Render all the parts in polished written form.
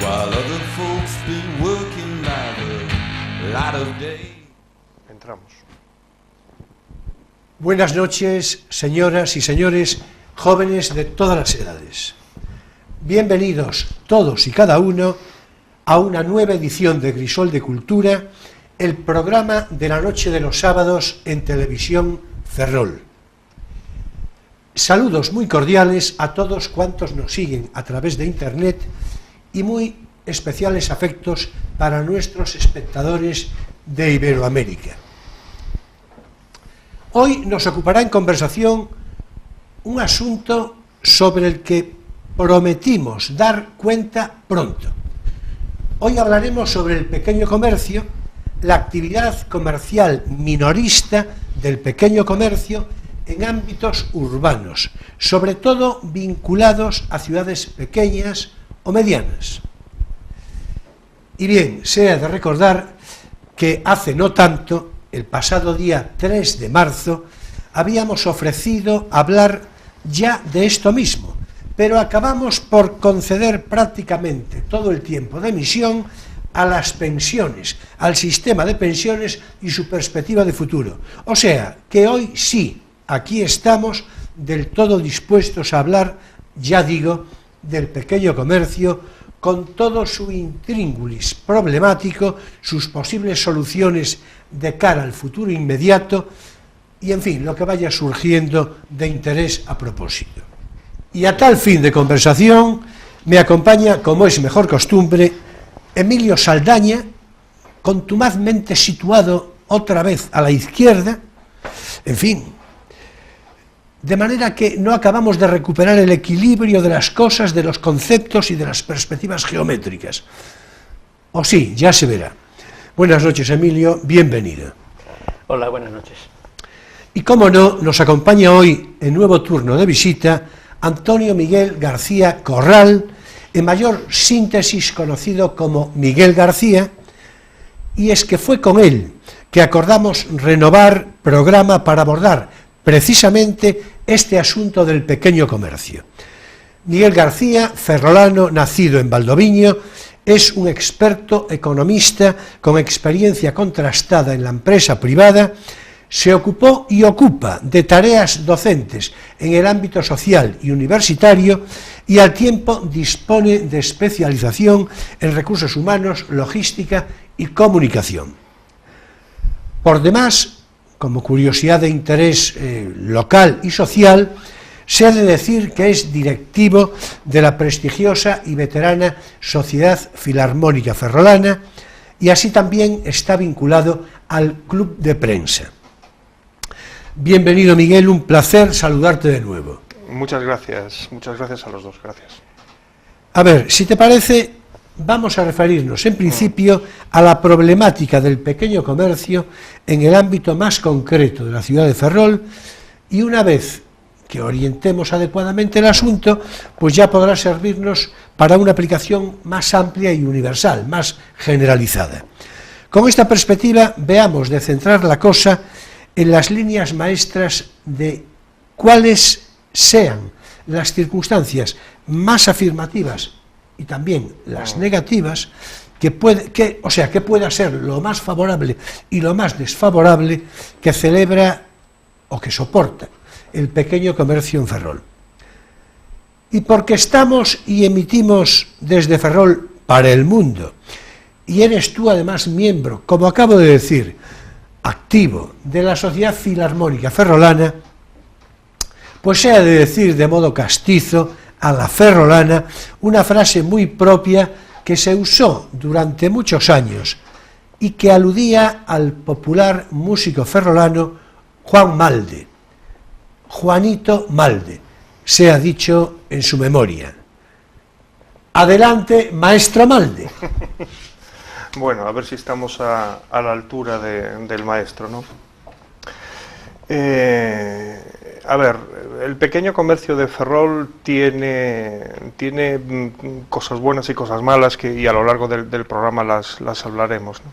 while other folks been working by the light of day. Entramos. Buenas noches, señoras y señores, jóvenes de todas las edades. Bienvenidos todos y cada uno a una nueva edición de Grisol de Cultura, el programa de la noche de los sábados en Televisión Ferrol. Saludos muy cordiales a todos cuantos nos siguen a través de Internet y muy especiales afectos para nuestros espectadores de Iberoamérica. Hoy nos ocupará en conversación un asunto sobre el que prometimos dar cuenta pronto. Hoy hablaremos sobre el pequeño comercio, la actividad comercial minorista del pequeño comercio en ámbitos urbanos, sobre todo vinculados a ciudades pequeñas o medianas. Y bien, se ha de recordar que hace no tanto, el pasado día 3 de marzo, habíamos ofrecido hablar ya de esto mismo, pero acabamos por conceder prácticamente todo el tiempo de emisión a las pensiones, al sistema de pensiones y su perspectiva de futuro. O sea, que hoy sí, aquí estamos del todo dispuestos a hablar, ya digo, del pequeño comercio, con todo su intríngulis problemático, sus posibles soluciones de cara al futuro inmediato y, en fin, lo que vaya surgiendo de interés a propósito. Y a tal fin de conversación me acompaña, como es mejor costumbre, Emilio Saldaña, contumazmente situado otra vez a la izquierda, en fin, de manera que no acabamos de recuperar el equilibrio de las cosas, de los conceptos y de las perspectivas geométricas. O sí, ya se verá. Buenas noches, Emilio, bienvenido. Hola, buenas noches. Y cómo no, nos acompaña hoy en nuevo turno de visita Antonio Miguel García Corral, en mayor síntesis conocido como Miguel García, y es que fue con él que acordamos renovar programa para abordar precisamente este asunto del pequeño comercio. Miguel García, ferrolano, nacido en Valdoviño, es un experto economista con experiencia contrastada en la empresa privada. Se ocupó y ocupa de tareas docentes en el ámbito social y universitario y al tiempo dispone de especialización en recursos humanos, logística y comunicación. Por demás, como curiosidad de interés local y social, se ha de decir que es directivo de la prestigiosa y veterana Sociedad Filarmónica Ferrolana y así también está vinculado al Club de Prensa. Bienvenido, Miguel, un placer saludarte de nuevo. Muchas gracias a los dos, gracias. A ver, si te parece, vamos a referirnos en principio a la problemática del pequeño comercio en el ámbito más concreto de la ciudad de Ferrol y una vez que orientemos adecuadamente el asunto, pues ya podrá servirnos para una aplicación más amplia y universal, más generalizada. Con esta perspectiva, veamos de centrar la cosa en las líneas maestras de cuáles sean las circunstancias más afirmativas y también las negativas que pueda ser lo más favorable y lo más desfavorable que celebra o que soporta el pequeño comercio en Ferrol. Y porque estamos y emitimos desde Ferrol para el mundo, y eres tú además miembro, como acabo de decir, activo de la Sociedad Filarmónica Ferrolana, pues se ha de decir de modo castizo a la ferrolana una frase muy propia que se usó durante muchos años y que aludía al popular músico ferrolano Juan Malde, Juanito Malde, se ha dicho en su memoria. Adelante, maestro Malde. Bueno, a ver si estamos a la altura del maestro, ¿no? A ver, el pequeño comercio de Ferrol tiene cosas buenas y cosas malas y a lo largo del programa las hablaremos, ¿no?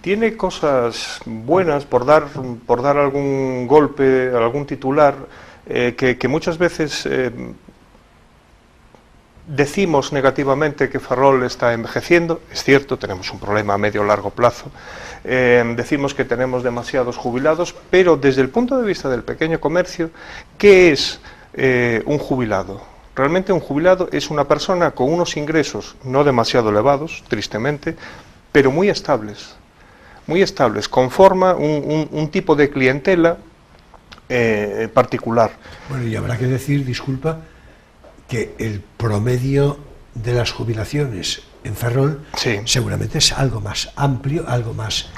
Tiene cosas buenas, por dar algún golpe, algún titular, que muchas veces Decimos negativamente que Ferrol está envejeciendo, es cierto, tenemos un problema a medio o largo plazo, decimos que tenemos demasiados jubilados, pero desde el punto de vista del pequeño comercio, ¿qué es un jubilado? Realmente un jubilado es una persona con unos ingresos no demasiado elevados, tristemente, pero muy estables, conforma un tipo de clientela particular. Bueno, y habrá que decir, disculpa, que el promedio de las jubilaciones en Ferrol sí, seguramente es algo más amplio, algo más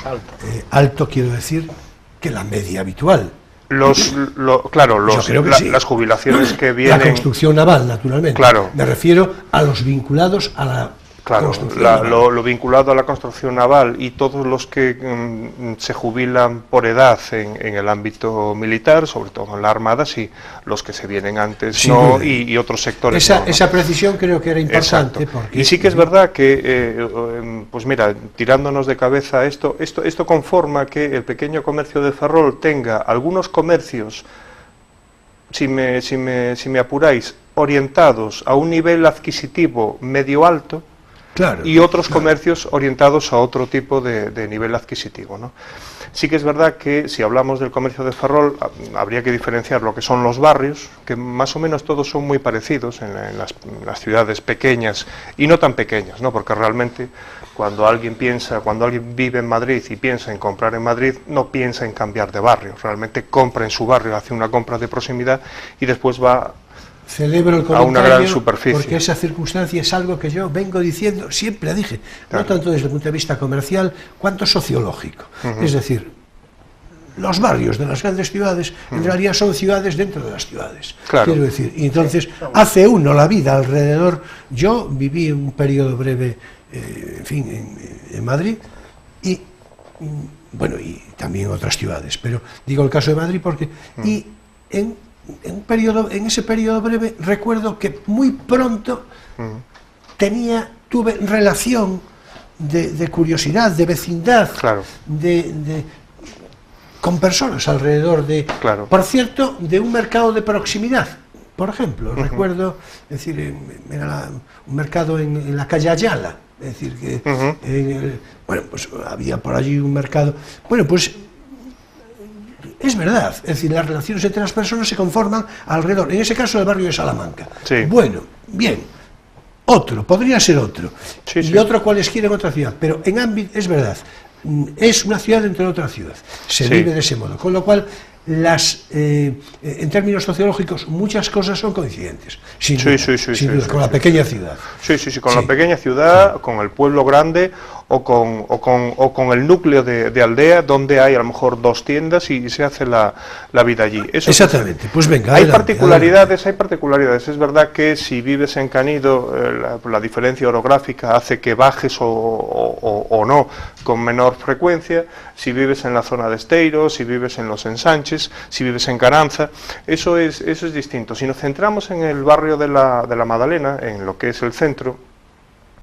alto, quiero decir, que la media habitual. Claro, sí. Las jubilaciones que vienen... La construcción naval, naturalmente. Claro. Me refiero a los vinculados a la construcción naval. Lo vinculado a la construcción naval y todos los que se jubilan por edad en el ámbito militar, sobre todo en la Armada, sí, los que se vienen antes sí, no, y otros sectores. Esa precisión creo que era importante. Porque, y sí que es verdad que, pues mira, tirándonos de cabeza esto conforma que el pequeño comercio de Ferrol tenga algunos comercios, si me apuráis, orientados a un nivel adquisitivo medio alto, claro, y otros comercios orientados a otro tipo de nivel adquisitivo, ¿no? Sí que es verdad que si hablamos del comercio de Ferrol habría que diferenciar lo que son los barrios, que más o menos todos son muy parecidos en las ciudades pequeñas y no tan pequeñas, ¿no? Porque realmente cuando alguien vive en Madrid y piensa en comprar en Madrid, no piensa en cambiar de barrio, realmente compra en su barrio, hace una compra de proximidad y después va celebro el comentario, a una gran superficie. Porque esa circunstancia es algo que yo vengo diciendo, siempre dije, claro, no tanto desde el punto de vista comercial, cuanto sociológico. Es decir, los barrios de las grandes ciudades en realidad son ciudades dentro de las ciudades. Claro. Quiero decir, y entonces hace uno la vida alrededor. Yo viví un periodo breve, en fin, en Madrid y, bueno, y también en otras ciudades, pero digo el caso de Madrid porque, y en ese periodo breve recuerdo que muy pronto tuve relación de curiosidad, de vecindad, claro, con personas alrededor claro, por cierto, de un mercado de proximidad. Por ejemplo, recuerdo, es decir, era un mercado en la calle Ayala, es decir, que bueno, pues había por allí un mercado, bueno, pues es verdad, es decir, las relaciones entre las personas se conforman alrededor, en ese caso el barrio de Salamanca. Sí. Bueno, bien, podría ser otro, sí, y otro cualesquiera en otra ciudad, pero en ámbito, es verdad, es una ciudad dentro de otra ciudad, se vive de ese modo, con lo cual en términos sociológicos muchas cosas son coincidentes, sin duda, con la pequeña ciudad. Con la pequeña ciudad, con el pueblo grande o con el núcleo de aldea donde hay a lo mejor 2 tiendas y se hace la vida allí. Eso exactamente, pues venga. Hay particularidades, es verdad que si vives en Canido la diferencia orográfica hace que bajes o no con menor frecuencia, si vives en la zona de Esteiro, si vives en los Ensanches, si vives en Caranza, eso es distinto. Si nos centramos en el barrio de la Madalena, en lo que es el centro,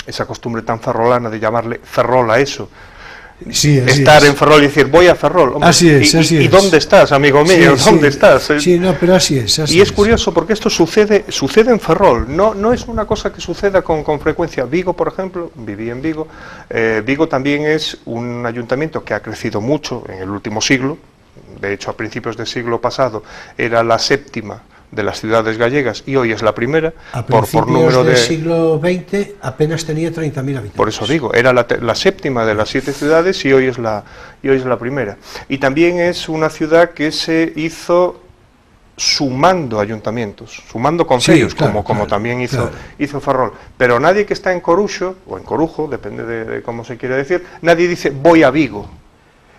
esa costumbre tan ferrolana de llamarle Ferrol a eso, estar en Ferrol y decir voy a Ferrol, hombre, así es. ¿Y dónde estás, amigo mío? ¿Dónde estás? Sí, no, pero así es. Y es curioso porque esto sucede en Ferrol, no es una cosa que suceda con frecuencia. Vigo, por ejemplo, viví en Vigo, Vigo también es un ayuntamiento que ha crecido mucho en el último siglo, de hecho a principios del siglo pasado era la 7ª de las ciudades gallegas y hoy es la primera. Por número del siglo XX apenas tenía 30.000 habitantes. Por eso digo, era la 7ª de las 7 ciudades y hoy es la primera. Y también es una ciudad que se hizo sumando ayuntamientos, sumando concellos, como también hizo Ferrol. Pero nadie que está en Coruxo, o en Corujo, depende de cómo se quiere decir, nadie dice voy a Vigo.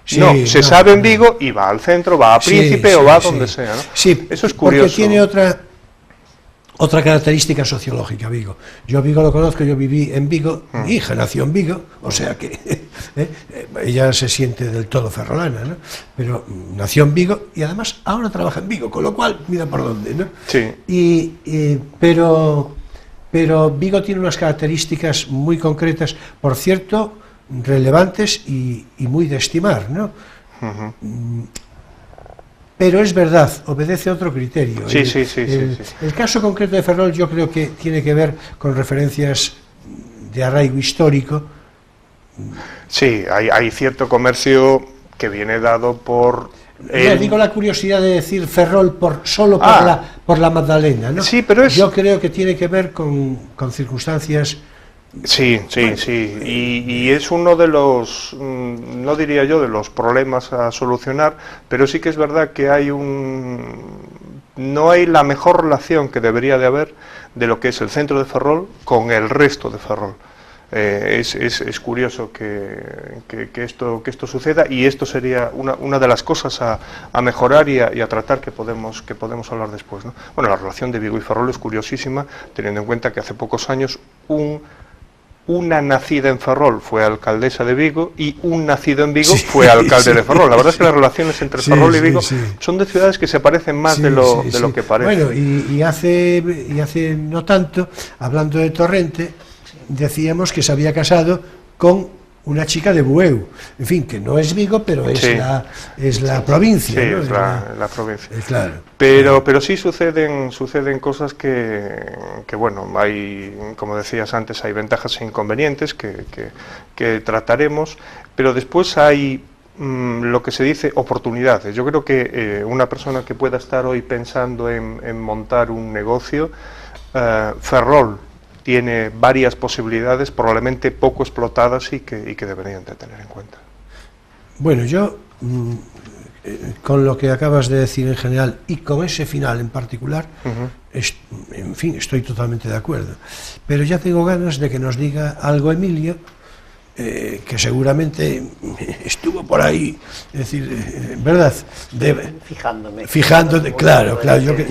Se sabe en Vigo y va al centro, va a Príncipe o va a donde sea, ¿no? Sí, eso es curioso. Porque tiene otra característica sociológica Vigo. Yo Vigo lo conozco, yo viví en Vigo, mi hija nació en Vigo, o sea que ella se siente del todo ferrolana, ¿no? Pero nació en Vigo y además ahora trabaja en Vigo, con lo cual mira por dónde, ¿no? Sí. Pero Vigo tiene unas características muy concretas, por cierto, relevantes y muy de estimar, ¿no? pero es verdad, obedece a otro criterio. Sí. El caso concreto de Ferrol yo creo que tiene que ver con referencias de arraigo histórico. Sí, hay cierto comercio que viene dado por... No, digo la curiosidad de decir Ferrol solo por la Magdalena, ¿no? Sí, pero yo creo que tiene que ver con circunstancias... Sí. Y es uno de los, no diría yo, de los problemas a solucionar, pero sí que es verdad que no hay la mejor relación que debería de haber de lo que es el centro de Ferrol con el resto de Ferrol. Es curioso que esto suceda, y esto sería una de las cosas a mejorar y a tratar que podemos hablar después, ¿no? Bueno, la relación de Vigo y Ferrol es curiosísima, teniendo en cuenta que hace pocos años una nacida en Ferrol fue alcaldesa de Vigo y un nacido en Vigo fue alcalde de Ferrol. La verdad es que las relaciones entre Ferrol y Vigo son de ciudades que se parecen más de lo que parece. Bueno, y hace no tanto, hablando de Torrente, decíamos que se había casado con una chica de Bueu, en fin, que no es Vigo, pero es la provincia, sí, ¿no? es la provincia. Claro. Pero sí suceden cosas que bueno, hay, como decías antes, hay ventajas e inconvenientes que trataremos, pero después hay lo que se dice oportunidades. Yo creo que una persona que pueda estar hoy pensando en montar un negocio, Ferrol tiene varias posibilidades, probablemente poco explotadas y que deberían de tener en cuenta. Bueno, yo, con lo que acabas de decir en general y con ese final en particular, en fin, estoy totalmente de acuerdo. Pero ya tengo ganas de que nos diga algo Emilio, que seguramente estuvo por ahí, es decir, ¿verdad? Fijándote, claro,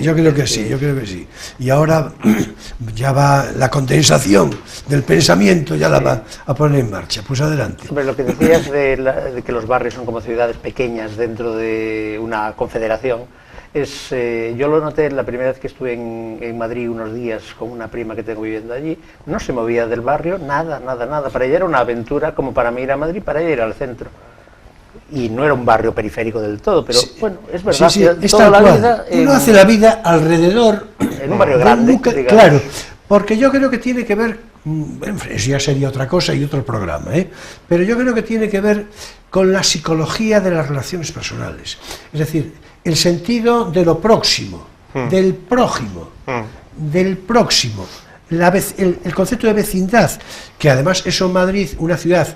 yo creo que sí. Y ahora ya va la condensación del pensamiento, ya la va a poner en marcha. Pues adelante. Hombre, lo que decías de que los barrios son como ciudades pequeñas dentro de una confederación, yo lo noté la primera vez que estuve en Madrid unos días con una prima que tengo viviendo allí. No se movía del barrio, nada. Para ella era una aventura, como para mí ir a Madrid, para ella ir al centro. Y no era un barrio periférico del todo, pero bueno, es verdad. Es toda la vida, uno hace la vida alrededor en un barrio grande, claro, porque yo creo que tiene que ver, eso ya sería otra cosa y otro programa, pero yo creo que tiene que ver con la psicología de las relaciones personales, es decir, el sentido de lo próximo, del prójimo, el concepto de vecindad, que además eso en Madrid, una ciudad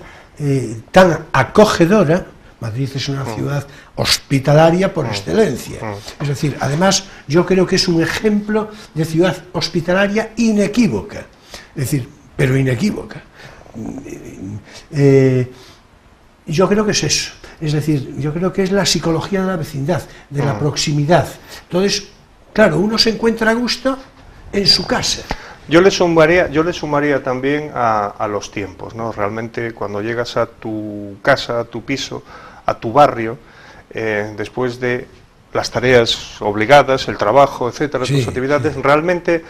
tan acogedora. Madrid es una ciudad hospitalaria por excelencia, es decir, además yo creo que es un ejemplo de ciudad hospitalaria inequívoca, es decir, pero inequívoca. Yo creo que es eso. Es decir, yo creo que es la psicología de la vecindad, de la proximidad. Entonces, claro, uno se encuentra a gusto en su casa. Yo le sumaría también a los tiempos, ¿no? Realmente cuando llegas a tu casa, a tu piso, a tu barrio, después de las tareas obligadas, el trabajo, etcétera, tus actividades, realmente,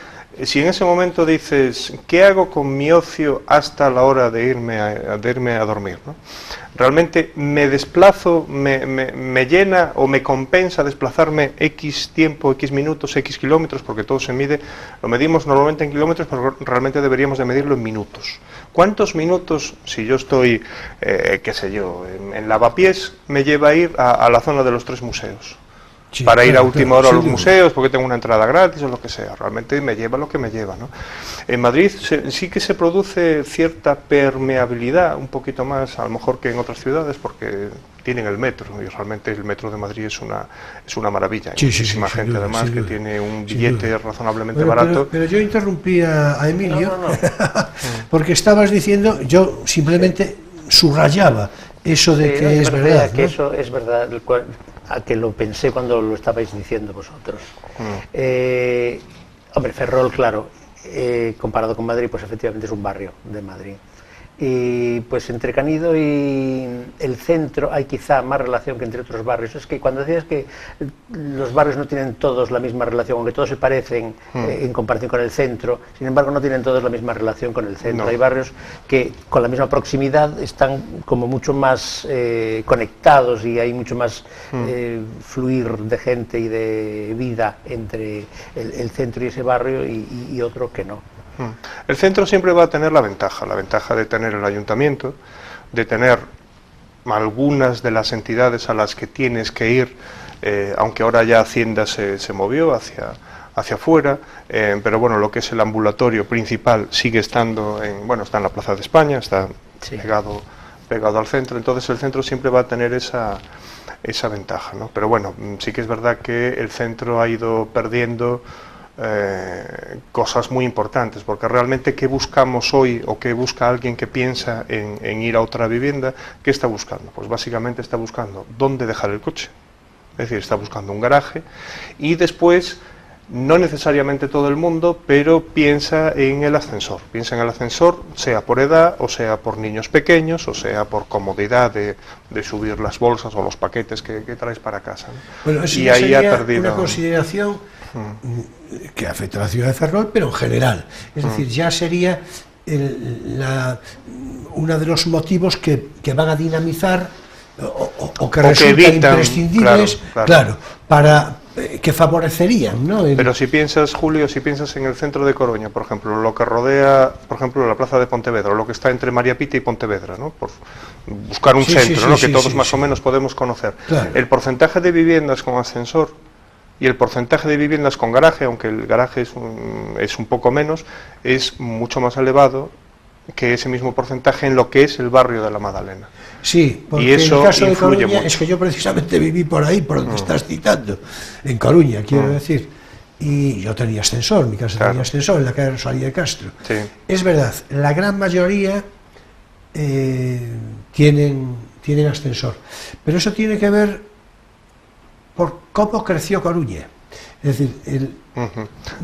si en ese momento dices, ¿qué hago con mi ocio hasta la hora de irme a dormir, ¿no? Realmente me desplazo, me llena o me compensa desplazarme X tiempo, X minutos, X kilómetros, porque todo se mide, lo medimos normalmente en kilómetros, pero realmente deberíamos de medirlo en minutos. ¿Cuántos minutos, si yo estoy, qué sé yo, en Lavapiés, me lleva a ir a la zona de los 3 museos? Sí, para ir a última hora a los museos, porque tengo una entrada gratis o lo que sea, realmente me lleva lo que me lleva, ¿no? En Madrid sí que se produce cierta permeabilidad, un poquito más a lo mejor que en otras ciudades, porque tienen el metro, y realmente el metro de Madrid es una maravilla. Hay muchísima gente además que tiene un billete razonablemente barato. Pero yo interrumpí a Emilio, porque estabas diciendo, yo simplemente subrayaba eso de que es verdad, que eso es verdad, a que lo pensé cuando lo estabais diciendo vosotros. Hombre, Ferrol, claro, comparado con Madrid, pues efectivamente es un barrio de Madrid. pues entre Canido y el centro hay quizá más relación que entre otros barrios. Es que cuando decías que los barrios no tienen todos la misma relación, aunque todos se parecen en comparación con el centro, sin embargo no tienen todos la misma relación con el centro. No. Hay barrios que con la misma proximidad están como mucho más conectados y hay mucho más fluir de gente y de vida entre el centro y ese barrio y otro que no. El centro siempre va a tener la ventaja de tener el ayuntamiento, de tener algunas de las entidades a las que tienes que ir, aunque ahora ya Hacienda se movió hacia afuera, pero bueno, lo que es el ambulatorio principal sigue estando está en la Plaza de España, está pegado al centro, entonces el centro siempre va a tener esa ventaja, ¿no? Pero bueno, sí que es verdad que el centro ha ido perdiendo cosas muy importantes, porque realmente ¿qué buscamos hoy o qué busca alguien que piensa en ir a otra vivienda? ¿Qué está buscando? Pues básicamente está buscando dónde dejar el coche, es decir, está buscando un garaje y después, no necesariamente todo el mundo, pero piensa en el ascensor, sea por edad o sea por niños pequeños o sea por comodidad de subir las bolsas o los paquetes que traes para casa, ¿no? Bueno, eso y ahí ha perdido una consideración que afecta a la ciudad de Ferrol, pero en general, es decir, ya sería uno de los motivos que van a dinamizar o que resultan imprescindibles, claro, para que favorecerían, ¿no? Pero si piensas, Julio, en el centro de Coruña, por ejemplo, lo que rodea, por ejemplo, la plaza de Pontevedra, o lo que está entre María Pita y Pontevedra, ¿no? Por buscar un centro, ¿no? Que todos más o menos podemos conocer. Claro. El porcentaje de viviendas con ascensor y el porcentaje de viviendas con garaje, aunque el garaje es un poco menos, es mucho más elevado que ese mismo porcentaje en lo que es el barrio de la Magdalena. Sí, porque y eso en el caso de Coruña mucho. Es que yo precisamente viví por ahí, por donde estás citando, en Coruña, quiero decir, y yo tenía ascensor, mi casa tenía ascensor en la calle Rosalía de Castro. Sí. Es verdad, la gran mayoría tienen ascensor, pero eso tiene que ver por cómo creció Coruña. Es decir,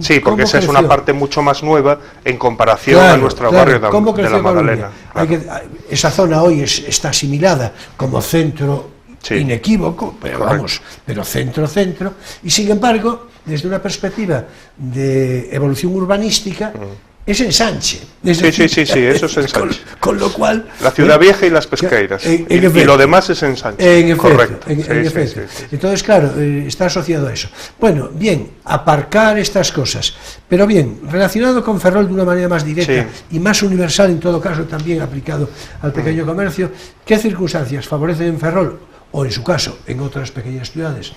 sí, porque esa es una parte mucho más nueva en comparación a nuestro barrio de la Magdalena. Esa zona hoy está asimilada como centro inequívoco, pero centro, y sin embargo, desde una perspectiva de evolución urbanística, es ensanche. Sí, eso es ensanche. Con lo cual... La ciudad vieja y las pesqueiras. Y lo demás es ensanche. En efecto. Entonces, claro, está asociado a eso. Bueno, bien, aparcar estas cosas. Pero bien, relacionado con Ferrol de una manera más directa y más universal, en todo caso, también aplicado al pequeño comercio, ¿qué circunstancias favorecen en Ferrol, o en su caso, en otras pequeñas ciudades,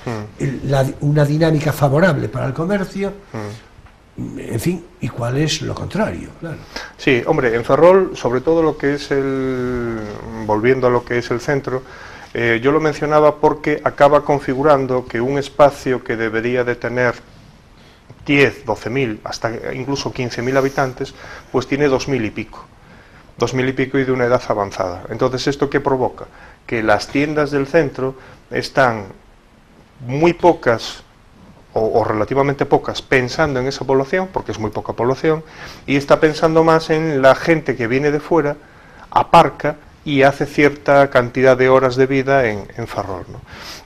una dinámica favorable para el comercio? En fin, ¿y cuál es lo contrario? Claro. Sí, hombre, en Ferrol, sobre todo lo que es volviendo a lo que es el centro, yo lo mencionaba porque acaba configurando que un espacio que debería de tener 10, 12.000, hasta incluso 15.000 habitantes, pues tiene 2.000 y pico. 2.000 y pico y de una edad avanzada. Entonces, ¿esto qué provoca? Que las tiendas del centro están muy pocas o relativamente pocas pensando en esa población, porque es muy poca población, y está pensando más en la gente que viene de fuera, aparca y hace cierta cantidad de horas de vida en Ferrol, ¿no?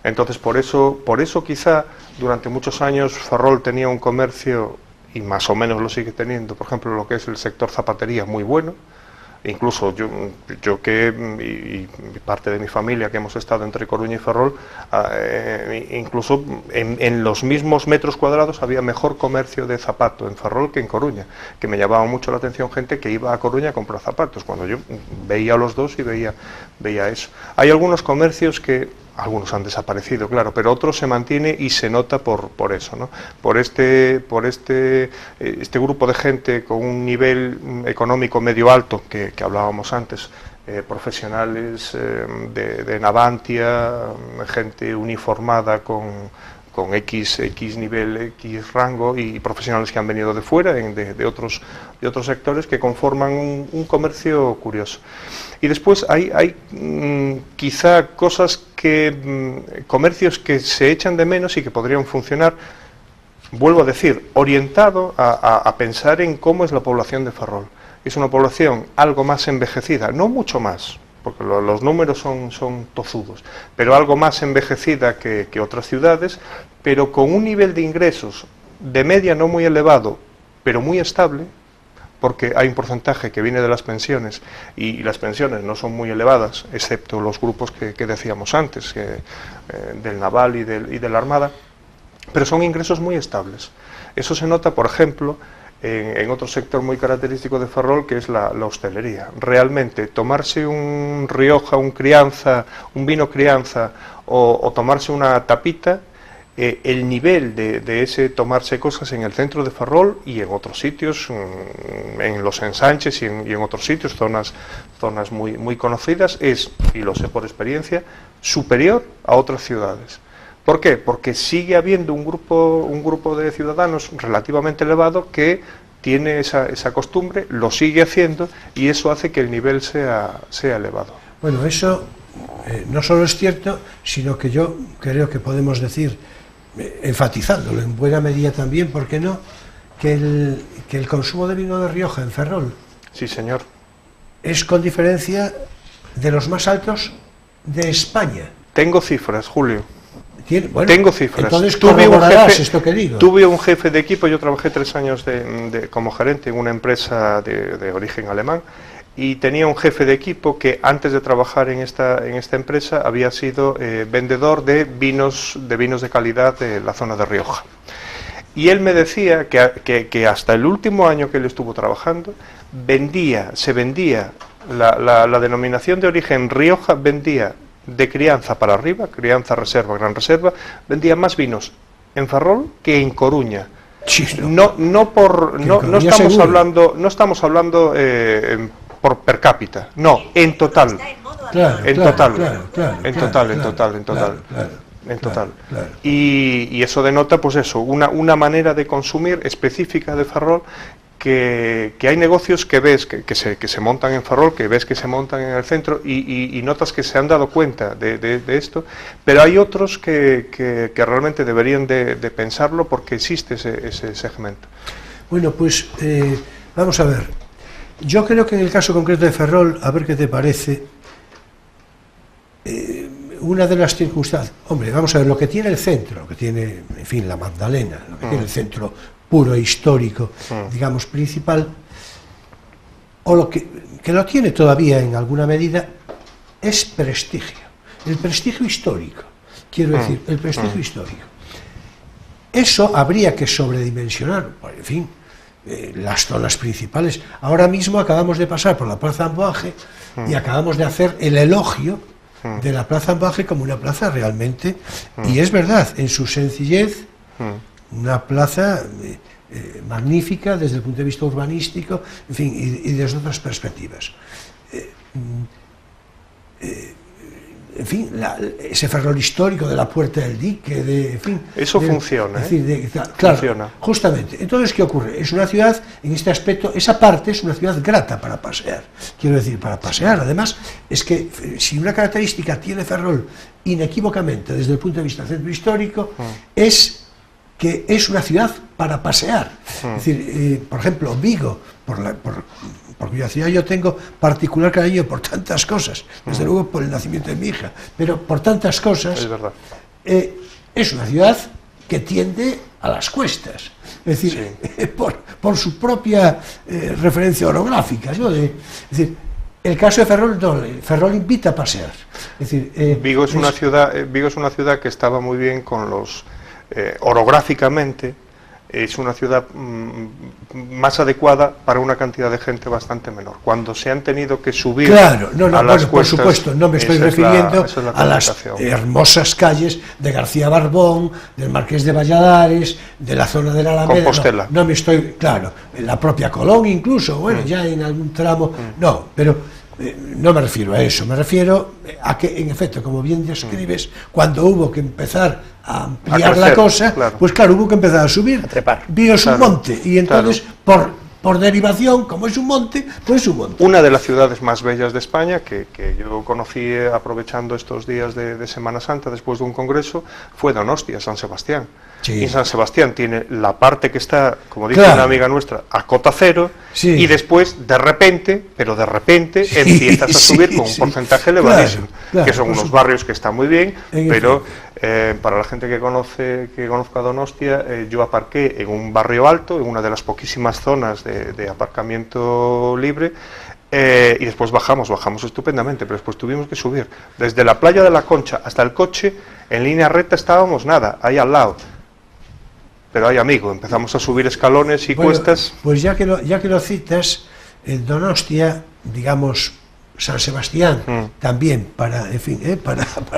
Entonces, por eso quizá durante muchos años Ferrol tenía un comercio, y más o menos lo sigue teniendo, por ejemplo, lo que es el sector zapatería, muy bueno. Incluso yo y parte de mi familia que hemos estado entre Coruña y Ferrol, incluso en los mismos metros cuadrados había mejor comercio de zapato en Ferrol que en Coruña, que me llamaba mucho la atención gente que iba a Coruña a comprar zapatos, cuando yo veía los dos y veía eso. Hay algunos comercios que algunos han desaparecido, claro, pero otros se mantiene y se nota por eso, ¿no? Por este grupo de gente con un nivel económico medio alto que hablábamos antes, profesionales de Navantia, gente uniformada con X nivel, X rango, y profesionales que han venido de fuera, de otros sectores, que conforman un comercio curioso. Y después hay quizá comercios que se echan de menos y que podrían funcionar, vuelvo a decir, orientado a pensar en cómo es la población de Ferrol. es una población algo más envejecida, no mucho más, porque los números son tozudos, pero algo más envejecida que otras ciudades, pero con un nivel de ingresos de media no muy elevado, pero muy estable, porque hay un porcentaje que viene de las pensiones, y las pensiones no son muy elevadas, excepto los grupos que decíamos antes, del naval y de la armada, pero son ingresos muy estables. Eso se nota, por ejemplo, en otro sector muy característico de Ferrol, que es la hostelería. Realmente, tomarse un Rioja, un Crianza, un vino Crianza, o tomarse una tapita, el nivel de ese tomarse cosas en el centro de Ferrol y en otros sitios, en los ensanches y en otros sitios, zonas muy conocidas, es, y lo sé por experiencia, superior a otras ciudades. ¿Por qué? Porque sigue habiendo un grupo de ciudadanos relativamente elevado que tiene esa costumbre, lo sigue haciendo, y eso hace que el nivel sea elevado. Bueno, eso no solo es cierto, sino que yo creo que podemos decir, enfatizándolo en buena medida también, ¿por qué no?, que el consumo de vino de Rioja en Ferrol, sí, señor, es con diferencia de los más altos de España. Tengo cifras, Julio. Bueno, tengo cifras. Entonces corroborarás esto que digo. Tuve un jefe de equipo, yo trabajé 3 años como gerente en una empresa de origen alemán, y tenía un jefe de equipo que antes de trabajar en esta empresa había sido vendedor de vinos de calidad de la zona de Rioja. Y él me decía que hasta el último año que él estuvo trabajando, se vendía la denominación de origen Rioja, vendía de crianza para arriba, crianza, reserva, gran reserva, vendía más vinos en Ferrol que en Coruña. Sí, No estamos hablando por per cápita, no, en total. En total. Y eso denota, pues eso, una manera de consumir específica de Ferrol, que hay negocios que ves que se montan en Ferrol, que ves que se montan en el centro, y notas que se han dado cuenta de esto, pero hay otros que realmente deberían de pensarlo, porque existe ese segmento. Bueno, pues vamos a ver. Yo creo que en el caso concreto de Ferrol, a ver qué te parece, una de las circunstancias, hombre, vamos a ver, lo que tiene el centro, lo que tiene, en fin, la Magdalena, lo que tiene el centro puro, histórico, digamos, principal, o lo que lo tiene todavía en alguna medida, es prestigio, el prestigio histórico, quiero decir, el prestigio histórico. Eso habría que sobredimensionar, en fin, las zonas principales. Ahora mismo acabamos de pasar por la Plaza Amboaje y acabamos de hacer el elogio de la Plaza Amboaje como una plaza realmente, y es verdad, en su sencillez, una plaza magnífica desde el punto de vista urbanístico, en fin, y desde otras perspectivas. En fin, ese Ferrol histórico de la Puerta del Dique, en fin... Eso funciona, claro, funciona. Justamente. Entonces, ¿qué ocurre? Es una ciudad, en este aspecto, esa parte es una ciudad grata para pasear. Quiero decir, para pasear. Además, es que si una característica tiene Ferrol inequívocamente desde el punto de vista centro histórico, es que es una ciudad para pasear. Es decir, por ejemplo, Vigo, por cuya ciudad yo tengo particular cariño por tantas cosas, desde luego por el nacimiento de mi hija, pero por tantas cosas, es verdad. Es una ciudad que tiende a las cuestas, es decir, sí, por su propia referencia orográfica, ¿no? Es decir, el caso de Ferrol, no, Ferrol invita a pasear. Es decir, Vigo es una ciudad que estaba muy bien con los orográficamente. Es una ciudad más adecuada para una cantidad de gente bastante menor. Cuando se han tenido que subir a las cuestas, por supuesto, no me estoy refiriendo a las hermosas calles de García Barbón, del Marqués de Valladares, de la zona de la Alameda. Compostela. No me estoy, claro, en la propia Colón incluso, bueno, ya en algún tramo, no, pero no me refiero a eso, me refiero a que, en efecto, como bien describes, cuando hubo que empezar a ampliar la cosa, claro, pues claro, hubo que empezar a subir, a trepar. Vio su monte, y entonces, por derivación, como es un monte, pues es un monte. Una de las ciudades más bellas de España, que yo conocí aprovechando estos días de Semana Santa, después de un congreso, fue Donostia, San Sebastián. Sí. Y San Sebastián tiene la parte que está, como dice Claro. una amiga nuestra, a cota cero, Sí. y después, de repente, Sí, empiezas a subir sí, con un sí. porcentaje elevadísimo, Claro, que son por unos supuesto. barrios que están muy bien, En pero para la gente que conozca Donostia, yo aparqué en un barrio alto, en una de las poquísimas zonas de aparcamiento libre, y después bajamos estupendamente, pero después tuvimos que subir desde la playa de la Concha hasta el coche, en línea recta estábamos nada, ahí al lado. Pero hay amigo, empezamos a subir escalones y Bueno, cuestas. pues ya que lo citas, en Donostia, digamos, San Sebastián, también, para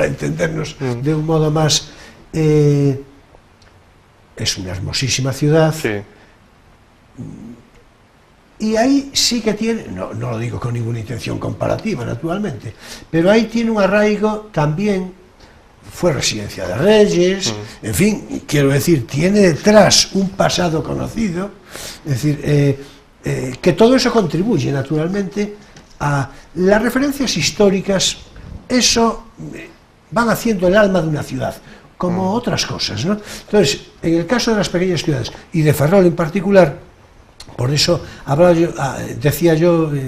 entendernos de un modo más, es una hermosísima ciudad, Sí, y ahí sí que tiene, no lo digo con ninguna intención comparativa, naturalmente, pero ahí tiene un arraigo también. Fue residencia de reyes, en fin, quiero decir, tiene detrás un pasado conocido, es decir, que todo eso contribuye naturalmente a las referencias históricas, eso van haciendo el alma de una ciudad, como otras cosas, ¿no? Entonces, en el caso de las pequeñas ciudades, y de Ferrol en particular, por eso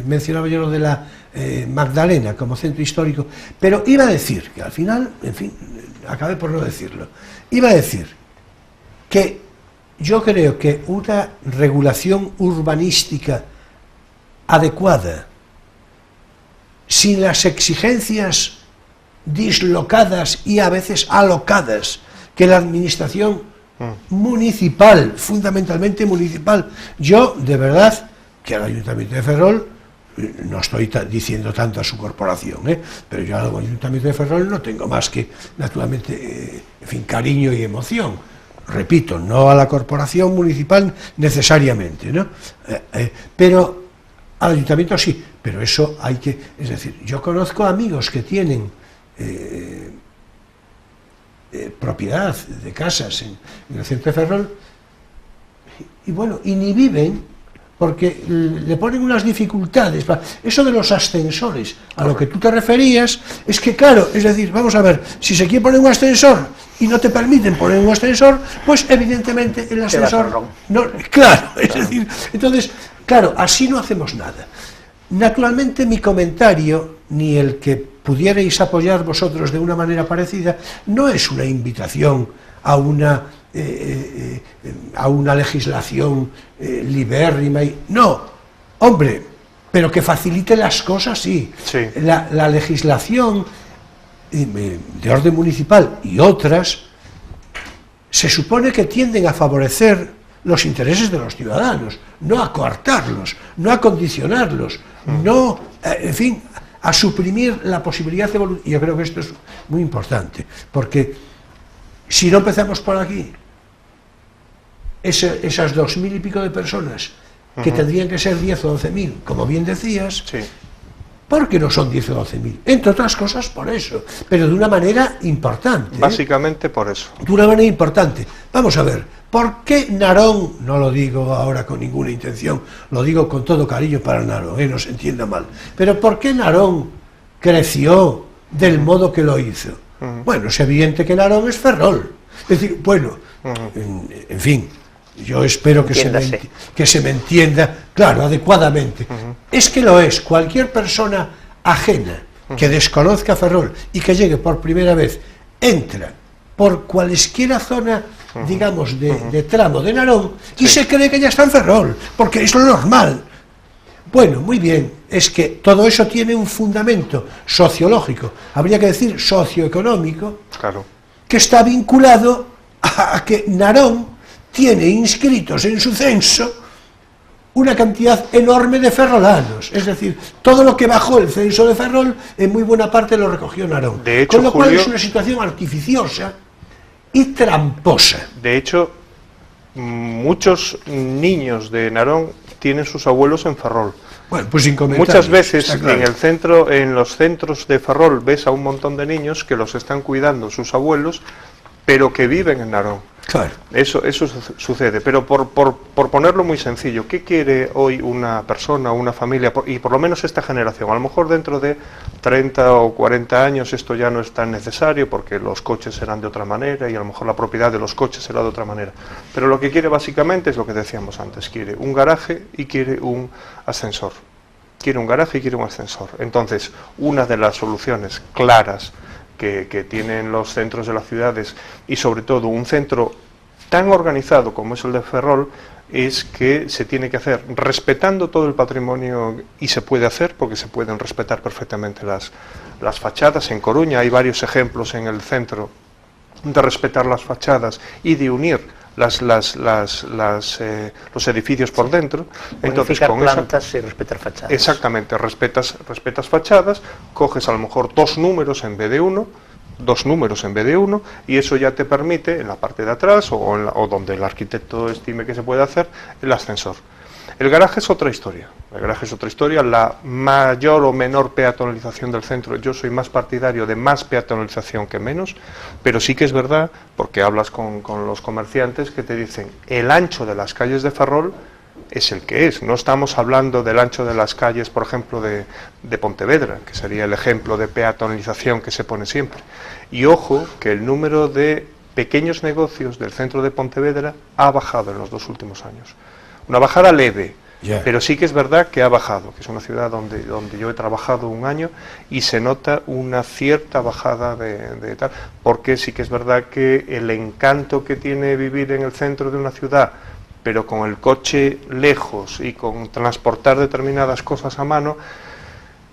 mencionaba yo lo de la Magdalena como centro histórico, pero iba a decir que al final, en fin, acabé por no decirlo, iba a decir que yo creo que una regulación urbanística adecuada, sin las exigencias dislocadas y a veces alocadas que la administración municipal, fundamentalmente municipal. Yo, de verdad, que al Ayuntamiento de Ferrol, no estoy diciendo tanto a su corporación, pero yo al Ayuntamiento de Ferrol no tengo más que, naturalmente, en fin, cariño y emoción. Repito, no a la corporación municipal necesariamente, ¿no? Pero al Ayuntamiento sí, pero eso hay que... Es decir, yo conozco amigos que tienen propiedad de casas en el centro de Ferrol y bueno, y ni viven porque le ponen unas dificultades. Eso de los ascensores, a lo que tú te referías, es que claro, es decir, vamos a ver, si se quiere poner un ascensor y no te permiten poner un ascensor, pues evidentemente el ascensor... No, claro, es decir, entonces, claro, así no hacemos nada. Naturalmente mi comentario, ni el que pudierais apoyar vosotros de una manera parecida, no es una invitación a una legislación libérrima. No, hombre, pero que facilite las cosas, sí. Sí. La legislación de orden municipal y otras se supone que tienden a favorecer los intereses de los ciudadanos, no a coartarlos, no a condicionarlos, no, en fin, a suprimir la posibilidad de voluntad. Yo creo que esto es muy importante, porque si no empezamos por aquí, esas 2.000 y pico de personas que tendrían que ser 10 o 12.000, como bien decías, sí. ¿Por qué no son 10 o 12.000? Entre otras cosas por eso, pero de una manera importante. Básicamente por eso. De una manera importante. Vamos a ver, ¿por qué Narón, no lo digo ahora con ninguna intención, lo digo con todo cariño para Narón, no se entienda mal, pero ¿por qué Narón creció del modo que lo hizo? Bueno, es evidente que Narón es Ferrol. Es decir, bueno, en fin, yo espero que se me entienda, claro, adecuadamente. Es que lo es. Cualquier persona ajena que desconozca Ferrol y que llegue por primera vez, entra por cualesquiera zona, digamos, de tramo de Narón y se cree que ya está en Ferrol, porque es lo normal. Bueno, muy bien, es que todo eso tiene un fundamento sociológico, habría que decir socioeconómico, Claro. que está vinculado a que Narón tiene inscritos en su censo una cantidad enorme de ferrolanos, es decir, todo lo que bajó el censo de Ferrol, en muy buena parte lo recogió Narón. De hecho, con lo cual Julio, es una situación artificiosa y tramposa. De hecho, muchos niños de Narón tienen sus abuelos en Ferrol. Bueno, pues sin comentarios, Muchas veces está claro. en los centros de Ferrol ves a un montón de niños que los están cuidando sus abuelos pero que viven en Narón. Claro. Eso sucede, pero por ponerlo muy sencillo, ¿qué quiere hoy una persona, una familia, y por lo menos esta generación? A lo mejor dentro de 30 o 40 años esto ya no es tan necesario porque los coches serán de otra manera y a lo mejor la propiedad de los coches será de otra manera. Pero lo que quiere básicamente es lo que decíamos antes, quiere un garaje y quiere un ascensor. Quiere un garaje y quiere un ascensor. Entonces, una de las soluciones claras que tienen los centros de las ciudades, y sobre todo un centro tan organizado como es el de Ferrol, es que se tiene que hacer respetando todo el patrimonio, y se puede hacer porque se pueden respetar perfectamente las fachadas. En Coruña hay varios ejemplos en el centro de respetar las fachadas y de unir los edificios por dentro. Entonces, con plantas y respetar fachadas. Exactamente, respetas fachadas, coges a lo mejor dos números en vez de uno, y eso ya te permite en la parte de atrás o donde el arquitecto estime que se puede hacer el ascensor. El garaje es otra historia. La mayor o menor peatonalización del centro. Yo soy más partidario de más peatonalización que menos, pero sí que es verdad, porque hablas con los comerciantes que te dicen el ancho de las calles de Ferrol es el que es. No estamos hablando del ancho de las calles, por ejemplo, de Pontevedra, que sería el ejemplo de peatonalización que se pone siempre. Y ojo, que el número de pequeños negocios del centro de Pontevedra ha bajado en los 2 últimos años. Una bajada leve, pero sí que es verdad que ha bajado, que es una ciudad donde yo he trabajado un año y se nota una cierta bajada de tal, porque sí que es verdad que el encanto que tiene vivir en el centro de una ciudad, pero con el coche lejos y con transportar determinadas cosas a mano,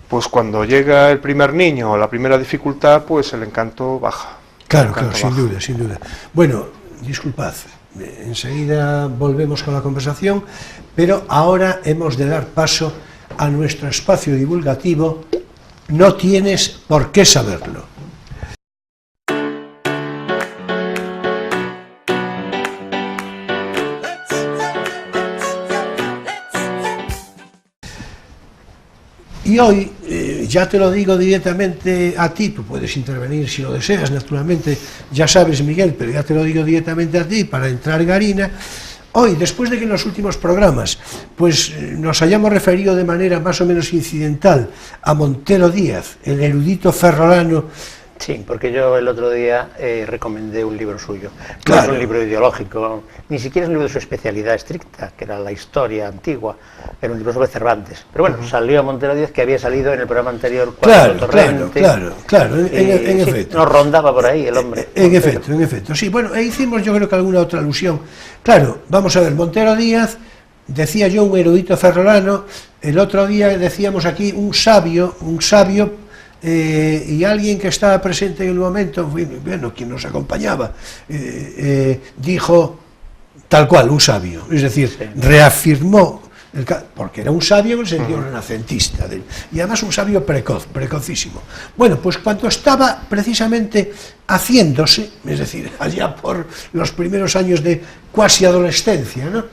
pues cuando llega el primer niño o la primera dificultad, pues el encanto baja. Claro, sin duda. Bueno, disculpad. Enseguida volvemos con la conversación, pero ahora hemos de dar paso a nuestro espacio divulgativo. No tienes por qué saberlo. Y hoy, ya te lo digo directamente a ti, tú puedes intervenir si lo deseas, naturalmente, ya sabes, Miguel, pero ya te lo digo directamente a ti para entrar en harina. Hoy, después de que en los últimos programas pues nos hayamos referido de manera más o menos incidental a Montero Díaz, el erudito ferrolano. Sí, porque yo el otro día recomendé un libro suyo. Claro. No es un libro ideológico, ni siquiera es un libro de su especialidad estricta, que era la historia antigua, era un libro sobre Cervantes. Pero bueno, salió a Montero Díaz, que había salido en el programa anterior. Claro, en efecto. Nos rondaba por ahí el hombre. En efecto, sí. Bueno, e hicimos yo creo que alguna otra alusión. Claro, vamos a ver, Montero Díaz, decía yo un erudito ferrolano, el otro día decíamos aquí un sabio, y alguien que estaba presente en el momento, bueno, quien nos acompañaba, dijo tal cual, un sabio, es decir, sí, reafirmó, porque era un sabio en el sentido renacentista, y además un sabio precocísimo. Bueno, pues cuando estaba precisamente haciéndose, es decir, allá por los primeros años de cuasi adolescencia, ¿no?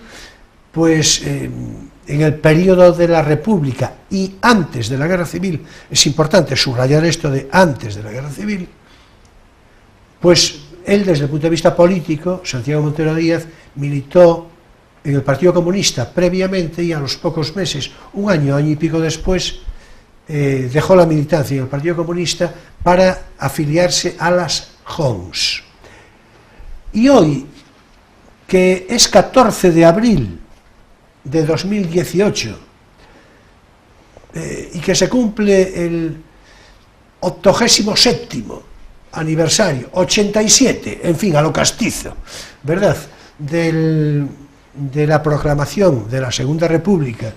Pues en el periodo de la República y antes de la Guerra Civil, es importante subrayar esto de antes de la Guerra Civil, pues él desde el punto de vista político, Santiago Montero Díaz, militó en el Partido Comunista previamente y a los pocos meses, un año y pico después, dejó la militancia en el Partido Comunista para afiliarse a las JONS. Y hoy, que es 14 de abril de 2018 y que se cumple el 87º aniversario, 87, en fin, a lo castizo, ¿verdad?, de la proclamación de la Segunda República.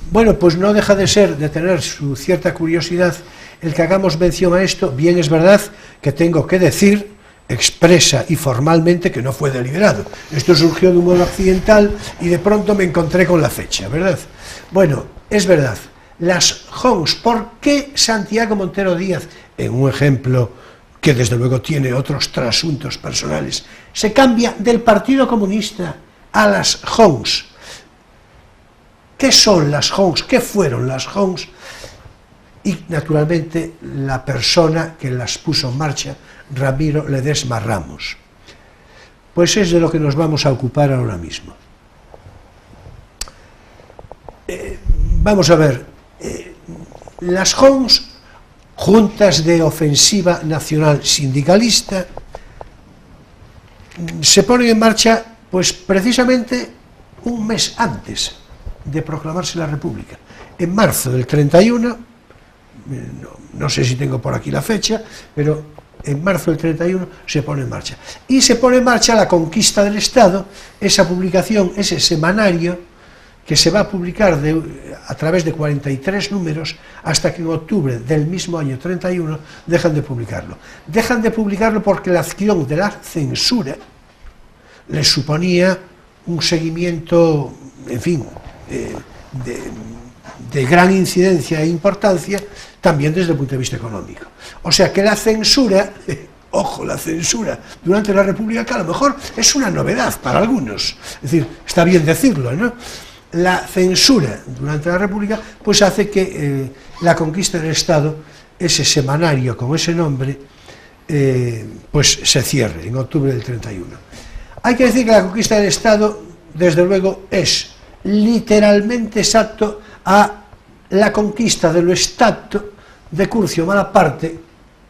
Bueno, pues no deja de tener su cierta curiosidad el que hagamos mención a esto. Bien, es verdad que tengo que decir expresa y formalmente que no fue deliberado. Esto surgió de un modo accidental y de pronto me encontré con la fecha, ¿verdad? Bueno, es verdad, las JONS, ¿por qué Santiago Montero Díaz, en un ejemplo que desde luego tiene otros trasuntos personales, se cambia del Partido Comunista a las JONS? ¿Qué son las JONS? ¿Qué fueron las JONS? y naturalmente la persona que las puso en marcha, Ramiro Ledesma Ramos. Pues es de lo que nos vamos a ocupar ahora mismo. Vamos a ver, las JONS, Juntas de Ofensiva Nacional Sindicalista, se ponen en marcha pues precisamente un mes antes de proclamarse la República. En marzo del 31, no sé si tengo por aquí la fecha, pero en marzo del 31 se pone en marcha. Y se pone en marcha La Conquista del Estado, esa publicación, ese semanario que se va a publicar a través de 43 números hasta que en octubre del mismo año 31 dejan de publicarlo. Dejan de publicarlo porque la acción de la censura les suponía un seguimiento, en fin, de gran incidencia e importancia también desde el punto de vista económico. O sea que la censura, ojo, la censura durante la República, que a lo mejor es una novedad para algunos, es decir, está bien decirlo, ¿no? La censura durante la República pues hace que La Conquista del Estado, ese semanario con ese nombre, pues se cierre en octubre del 31. Hay que decir que La Conquista del Estado, desde luego, es literalmente exacto a la conquista de lo Stato de Curcio Malaparte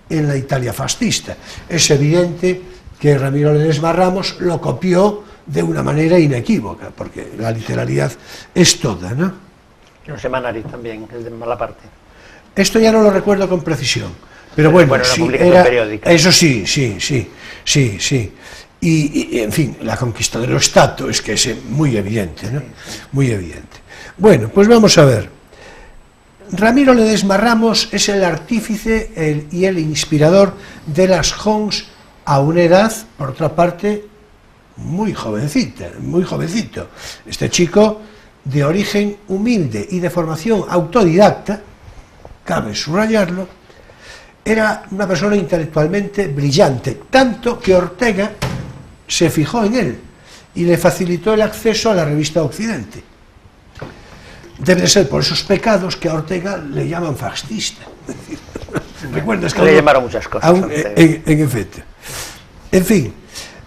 en la Italia fascista. Es evidente que Ramiro Ledesma Ramos lo copió de una manera inequívoca, porque la literalidad es toda, ¿no? Un semanario también, el de Malaparte. Esto ya no lo recuerdo con precisión, pero bueno, una sí, publicación periódica. Eso sí. Y, en fin, la conquista de lo Stato es que es muy evidente, ¿no? Muy evidente. Bueno, pues vamos a ver. Ramiro Ledesma Ramos es el artífice y el inspirador de las JONS a una edad, por otra parte, muy jovencita, muy jovencito. Este chico, de origen humilde y de formación autodidacta, cabe subrayarlo, era una persona intelectualmente brillante, tanto que Ortega se fijó en él y le facilitó el acceso a la revista Occidente. Debe de ser por esos pecados que a Ortega le llaman fascista. ¿Recuerdas que le llamaron muchas cosas? En efecto. En fin,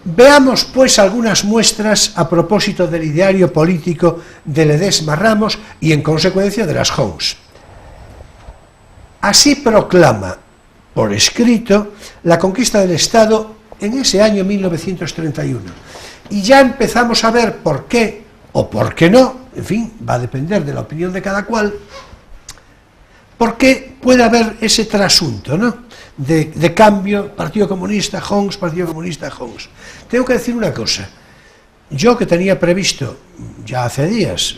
veamos pues algunas muestras a propósito del ideario político de Ledesma Ramos y en consecuencia de las JONS. Así proclama por escrito la conquista del Estado en ese año 1931. Y ya empezamos a ver por qué o por qué no, en fin, va a depender de la opinión de cada cual, por qué puede haber ese trasunto, ¿no? De cambio, Partido Comunista, JONS, Partido Comunista, JONS. Tengo que decir una cosa. Yo que tenía previsto, ya hace días,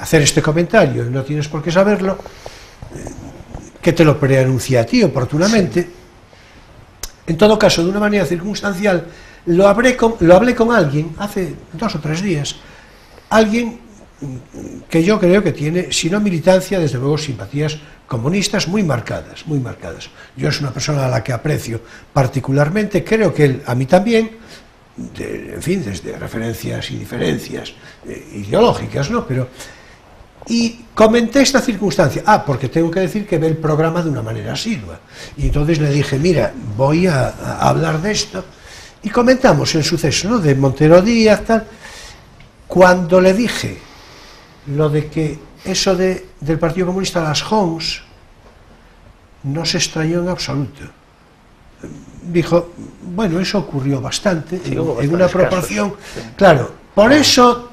hacer este comentario, y no tienes por qué saberlo, que te lo preanuncié a ti oportunamente, en todo caso, de una manera circunstancial, lo hablé con alguien hace 2 o 3 días, alguien que yo creo que tiene, si no militancia, desde luego simpatías comunistas muy marcadas, muy marcadas. Yo es una persona a la que aprecio particularmente, creo que él a mí también, en fin, desde referencias y diferencias ideológicas, ¿no? Y comenté esta circunstancia, porque tengo que decir que ve el programa de una manera asidua, y entonces le dije, mira, voy a hablar de esto, y comentamos el suceso, ¿no?, de Montero Díaz, tal. Cuando le dije lo de que eso del Partido Comunista, las JONS, no se extrañó en absoluto. Dijo, bueno, eso ocurrió bastante, sí, en una proporción, sí. Claro, por eso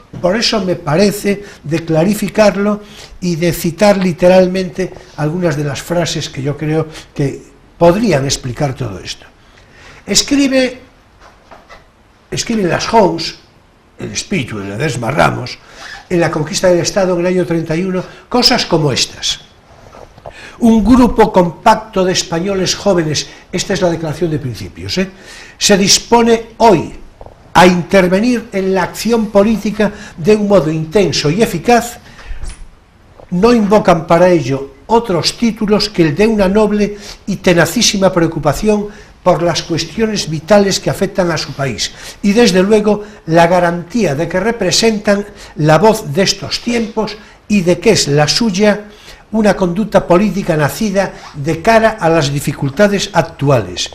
me parece de clarificarlo y de citar literalmente algunas de las frases que yo creo que podrían explicar todo esto. Escriben las JONS, el espíritu de Ledesma Ramos, en la conquista del Estado en el año 31, cosas como estas. Un grupo compacto de españoles jóvenes, esta es la declaración de principios, se dispone hoy a intervenir en la acción política de un modo intenso y eficaz. No invocan para ello otros títulos que el de una noble y tenacísima preocupación por las cuestiones vitales que afectan a su país y desde luego la garantía de que representan la voz de estos tiempos y de que es la suya una conducta política nacida de cara a las dificultades actuales.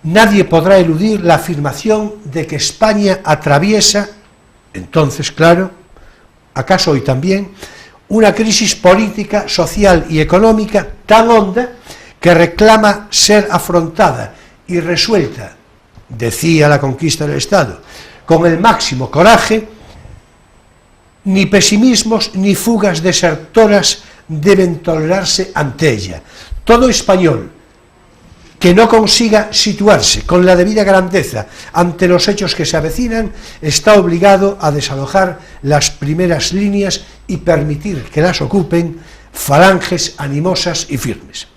Nadie podrá eludir la afirmación de que España atraviesa, entonces, claro, acaso hoy también, una crisis política, social y económica tan honda que reclama ser afrontada y resuelta, decía la conquista del Estado, con el máximo coraje. Ni pesimismos ni fugas desertoras deben tolerarse ante ella. Todo español que no consiga situarse con la debida grandeza ante los hechos que se avecinan está obligado a desalojar las primeras líneas y permitir que las ocupen falanges animosas y firmes.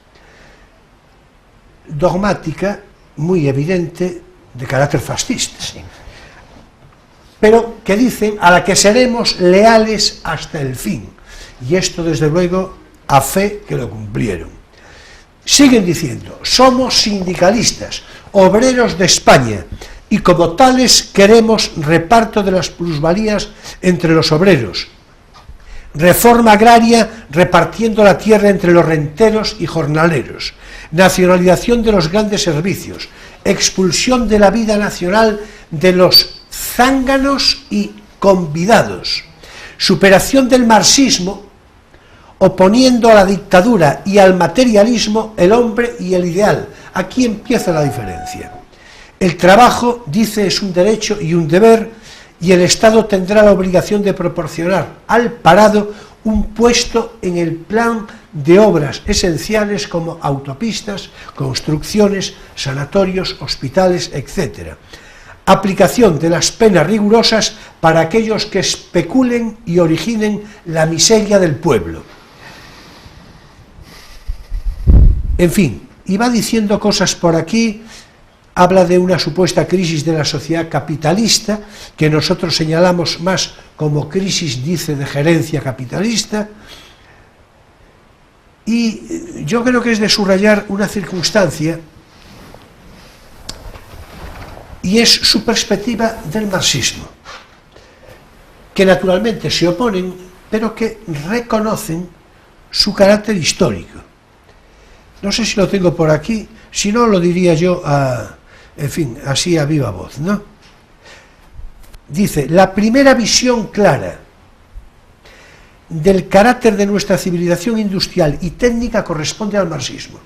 Dogmática muy evidente de carácter fascista, sí, pero que dicen a la que seremos leales hasta el fin, y esto desde luego a fe que lo cumplieron. Siguen diciendo, somos sindicalistas, obreros de España, y como tales queremos reparto de las plusvalías entre los obreros, reforma agraria repartiendo la tierra entre los renteros y jornaleros, nacionalización de los grandes servicios, expulsión de la vida nacional de los zánganos y convidados, superación del marxismo, oponiendo a la dictadura y al materialismo el hombre y el ideal. Aquí empieza la diferencia. El trabajo, dice, es un derecho y un deber, y el Estado tendrá la obligación de proporcionar al parado un puesto en el plan de obras esenciales como autopistas, construcciones, sanatorios, hospitales, etc. Aplicación de las penas rigurosas para aquellos que especulen y originen la miseria del pueblo. En fin, y va diciendo cosas por aquí, habla de una supuesta crisis de la sociedad capitalista, que nosotros señalamos más como crisis, dice, de gerencia capitalista, y yo creo que es de subrayar una circunstancia, y es su perspectiva del marxismo, que naturalmente se oponen, pero que reconocen su carácter histórico. No sé si lo tengo por aquí, si no lo diría yo, en fin, así a viva voz, ¿no? Dice, la primera visión clara del carácter de nuestra civilización industrial y técnica corresponde al marxismo.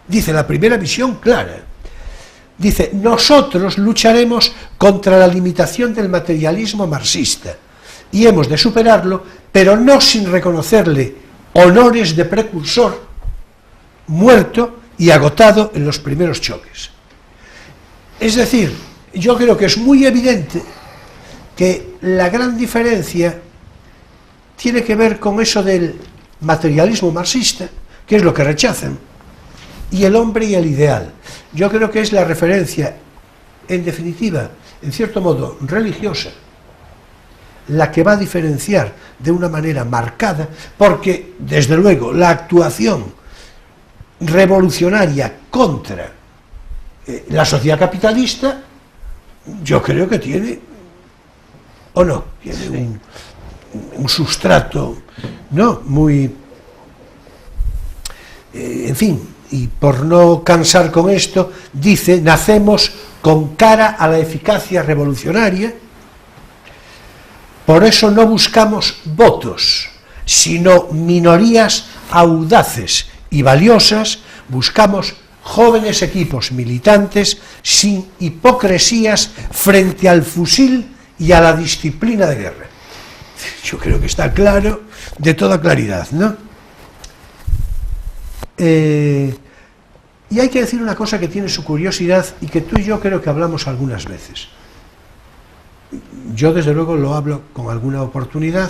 Dice, la primera visión clara. Dice, nosotros lucharemos contra la limitación del materialismo marxista y hemos de superarlo, pero no sin reconocerle honores de precursor, muerto y agotado en los primeros choques. Es decir, yo creo que es muy evidente que la gran diferencia tiene que ver con eso del materialismo marxista, que es lo que rechazan, y el hombre y el ideal. Yo creo que es la referencia, en definitiva, en cierto modo religiosa, la que va a diferenciar de una manera marcada, porque, desde luego, la actuación revolucionaria contra la sociedad capitalista, yo creo que tiene, o no, tiene un sustrato, ¿no?, muy, en fin, y por no cansar con esto, dice, nacemos con cara a la eficacia revolucionaria. Por eso no buscamos votos, sino minorías audaces y valiosas, buscamos jóvenes equipos militantes sin hipocresías frente al fusil y a la disciplina de guerra. Yo creo que está claro, de toda claridad, ¿no? Y hay que decir una cosa que tiene su curiosidad y que tú y yo creo que hablamos algunas veces. Yo desde luego lo hablo con alguna oportunidad,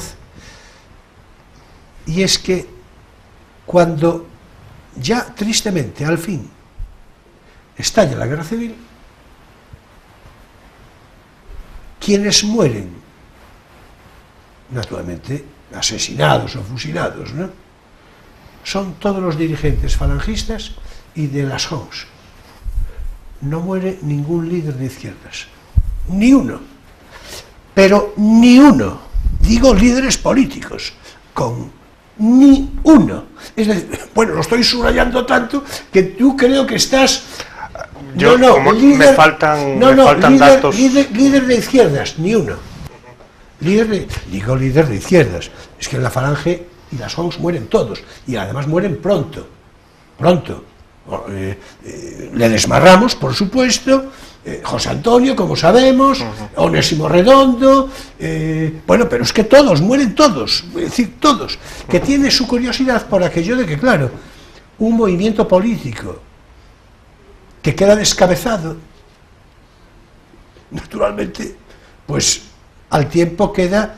y es que cuando ya tristemente al fin estalla la guerra civil, quienes mueren, naturalmente asesinados o fusilados, ¿no?, son todos los dirigentes falangistas y de las ONGs. No muere ningún líder de izquierdas, ni uno. Pero ni uno, digo líderes políticos, con ni uno. Es decir, bueno, lo estoy subrayando tanto que tú creo que estás... Yo, como me faltan datos... Líder de izquierdas, ni uno. Líder de izquierdas. Es que en la Falange y las ONGs mueren todos, y además mueren pronto. Ledesma Ramos, por supuesto, José Antonio, como sabemos, Onésimo Redondo, bueno, pero es que todos, mueren todos, es decir, todos, que tiene su curiosidad por aquello de que, claro, un movimiento político que queda descabezado, naturalmente, pues al tiempo queda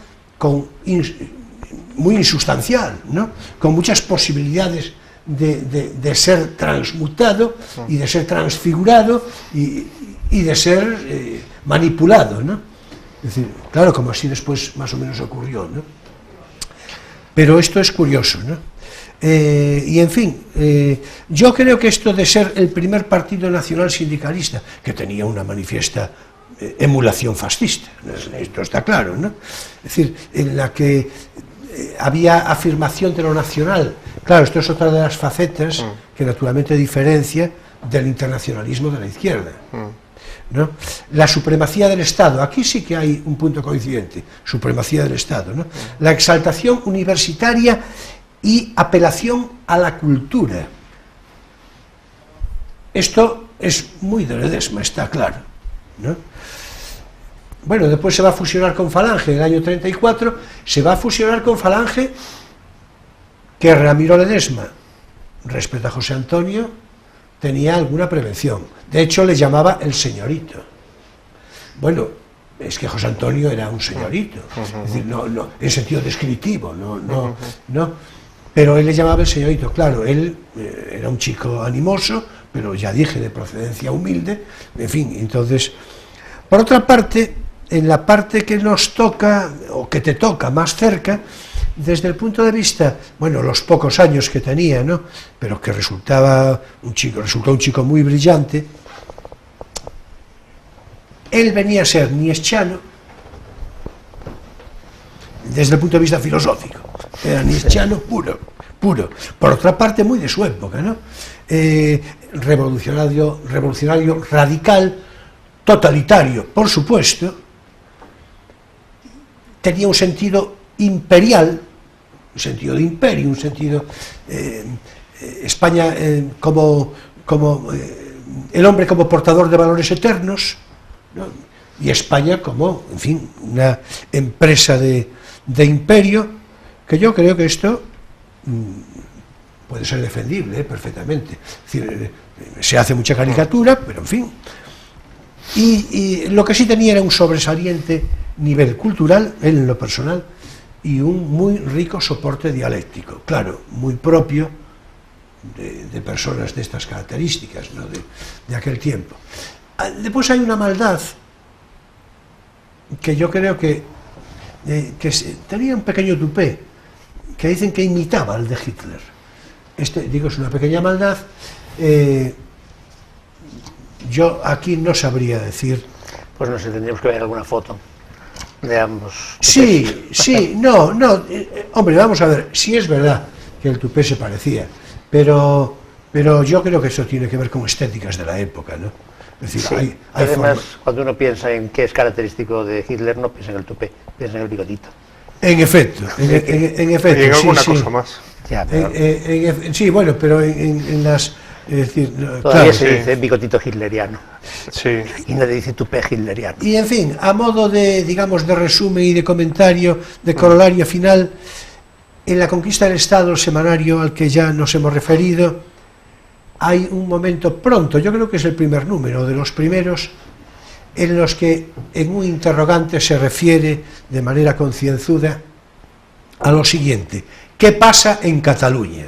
muy insustancial, ¿no? Con muchas posibilidades de ser transmutado y de ser transfigurado y de ser manipulado, ¿no? Es decir, claro, como así después más o menos ocurrió, ¿no? Pero esto es curioso, ¿no? Y en fin, yo creo que esto de ser el primer partido nacional sindicalista, que tenía una manifiesta emulación fascista, esto está claro, ¿no? Es decir, en la que había afirmación de lo nacional. Claro, esto es otra de las facetas que naturalmente diferencia del internacionalismo de la izquierda, ¿no? La supremacía del Estado, aquí sí que hay un punto coincidente, supremacía del Estado, ¿no? La exaltación universitaria y apelación a la cultura. Esto es muy de Ledesma, está claro, ¿no? Bueno, después se va a fusionar con Falange en el año 34, se va a fusionar con Falange que Ramiro Ledesma, respecto a José Antonio, tenía alguna prevención. De hecho, le llamaba el señorito. Bueno, es que José Antonio era un señorito, es decir, no, en sentido descriptivo, no. Pero él le llamaba el señorito, claro, él era un chico animoso, pero ya dije, de procedencia humilde, en fin, entonces... Por otra parte, en la parte que nos toca, o que te toca más cerca, desde el punto de vista, bueno, los pocos años que tenía, ¿no? Pero que resultó un chico muy brillante, él venía a ser nietzscheano desde el punto de vista filosófico, era nietzscheano puro. Por otra parte, muy de su época, ¿no? Revolucionario radical, totalitario, por supuesto, tenía un sentido imperial, un sentido de imperio, un sentido España como el hombre como portador de valores eternos, ¿no? Y España como, en fin, una empresa de imperio, que yo creo que esto puede ser defendible perfectamente. Es decir, se hace mucha caricatura, pero en fin. Y lo que sí tenía era un sobresaliente nivel cultural, él en lo personal, y un muy rico soporte dialéctico, claro, muy propio de personas de estas características, ¿no? de aquel tiempo. Después hay una maldad que yo creo que tenía un pequeño tupé, que dicen que imitaba al de Hitler. Digo, es una pequeña maldad. Yo aquí no sabría decir. Pues no sé, tendríamos que ver alguna foto de ambos. Sí, no, hombre, vamos a ver, sí es verdad que el tupé se parecía, pero yo creo que eso tiene que ver con estéticas de la época, ¿no? Es decir, sí, hay además, cuando uno piensa en qué es característico de Hitler, no piensa en el tupé, piensa en el bigotito. En efecto, en efecto. Y en alguna cosa más. Ya, pero... sí, bueno, pero en las... Es decir, todavía claro, se dice bigotito hitleriano. Sí. Y nadie dice tupé hitleriano. Y en fin, a modo de, digamos, de resumen y de comentario, de corolario final, en la conquista del Estado, el semanario al que ya nos hemos referido, hay un momento pronto, yo creo que es el primer número, de los primeros, en los que en un interrogante se refiere de manera concienzuda a lo siguiente: ¿qué pasa en Cataluña?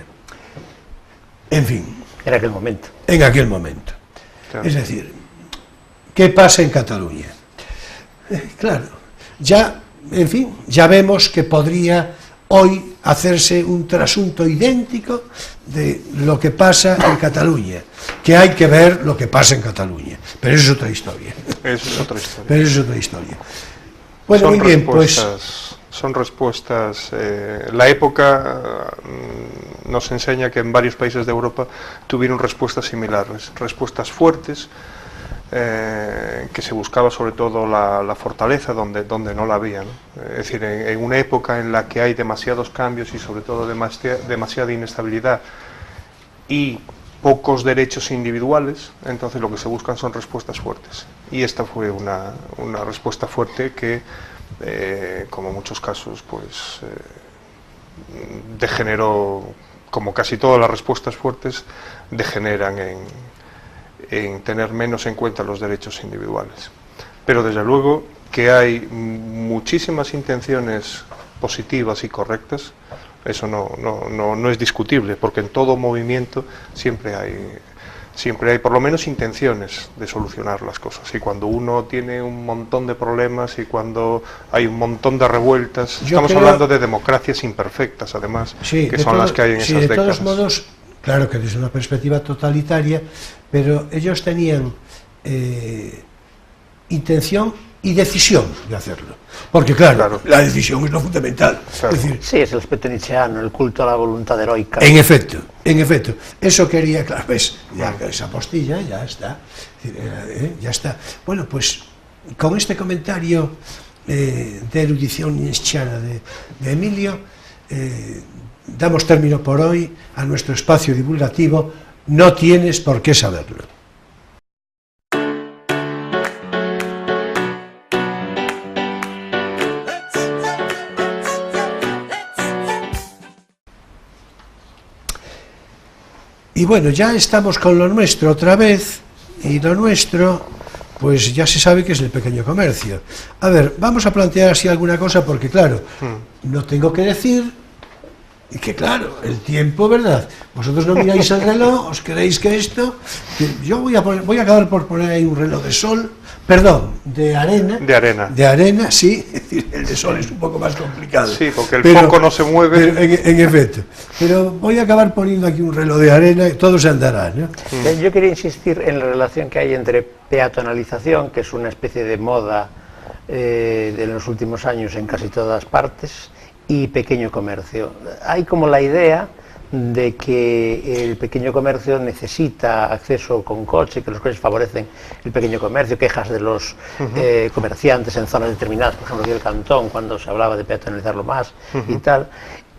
En fin. En aquel momento. En aquel momento. Claro. Es decir, ¿qué pasa en Cataluña? Claro, ya, en fin, ya vemos que podría hoy hacerse un trasunto idéntico de lo que pasa en Cataluña, que hay que ver lo que pasa en Cataluña, pero eso es otra historia. Eso es otra historia. Pero eso es otra historia. Bueno, Son muy bien, pues... son respuestas. La época nos enseña que en varios países de Europa tuvieron respuestas similares, respuestas fuertes, que se buscaba sobre todo la fortaleza donde no la había, ¿no? Es decir, en una época en la que hay demasiados cambios y sobre todo demasiada inestabilidad y pocos derechos individuales, entonces lo que se buscan son respuestas fuertes. Y esta fue una respuesta fuerte que, como en muchos casos, pues degeneró, como casi todas las respuestas fuertes, degeneran en tener menos en cuenta los derechos individuales. Pero desde luego que hay muchísimas intenciones positivas y correctas, eso no es discutible, porque en todo movimiento siempre hay por lo menos intenciones de solucionar las cosas, y cuando uno tiene un montón de problemas y cuando hay un montón de revueltas, estamos hablando de democracias imperfectas además, sí, que son las que hay en esas décadas. De todos modos, claro que desde una perspectiva totalitaria, pero ellos tenían intención y decisión de hacerlo. Porque claro, la decisión es lo fundamental. Claro. Es decir, sí, es el aspecto nietzscheano, el culto a la voluntad heroica. En efecto, eso quería, claro, ves, ya esa postilla, ya está, ya está. Bueno, pues con este comentario de erudición nietzscheana de Emilio, damos término por hoy a nuestro espacio divulgativo No tienes por qué saberlo. Y bueno, ya estamos con lo nuestro otra vez, y lo nuestro, pues ya se sabe que es el pequeño comercio. A ver, vamos a plantear así alguna cosa, porque claro, no tengo que decir, y que claro, el tiempo, ¿verdad? Vosotros no miráis el reloj, os creéis que esto, que yo voy a acabar por poner ahí un reloj de sol, perdón, de arena. De arena, sí, es decir, el de sol es un poco más complicado. Sí, porque el foco no se mueve. En efecto, pero voy a acabar poniendo aquí un reloj de arena y todo se andará, ¿no? Yo quería insistir en la relación que hay entre peatonalización, que es una especie de moda de los últimos años en casi todas partes, y pequeño comercio. Hay como la idea de que el pequeño comercio necesita acceso con coche, que los coches favorecen el pequeño comercio, quejas de los comerciantes en zonas determinadas, por ejemplo aquí el Cantón, cuando se hablaba de peatonalizarlo más y tal,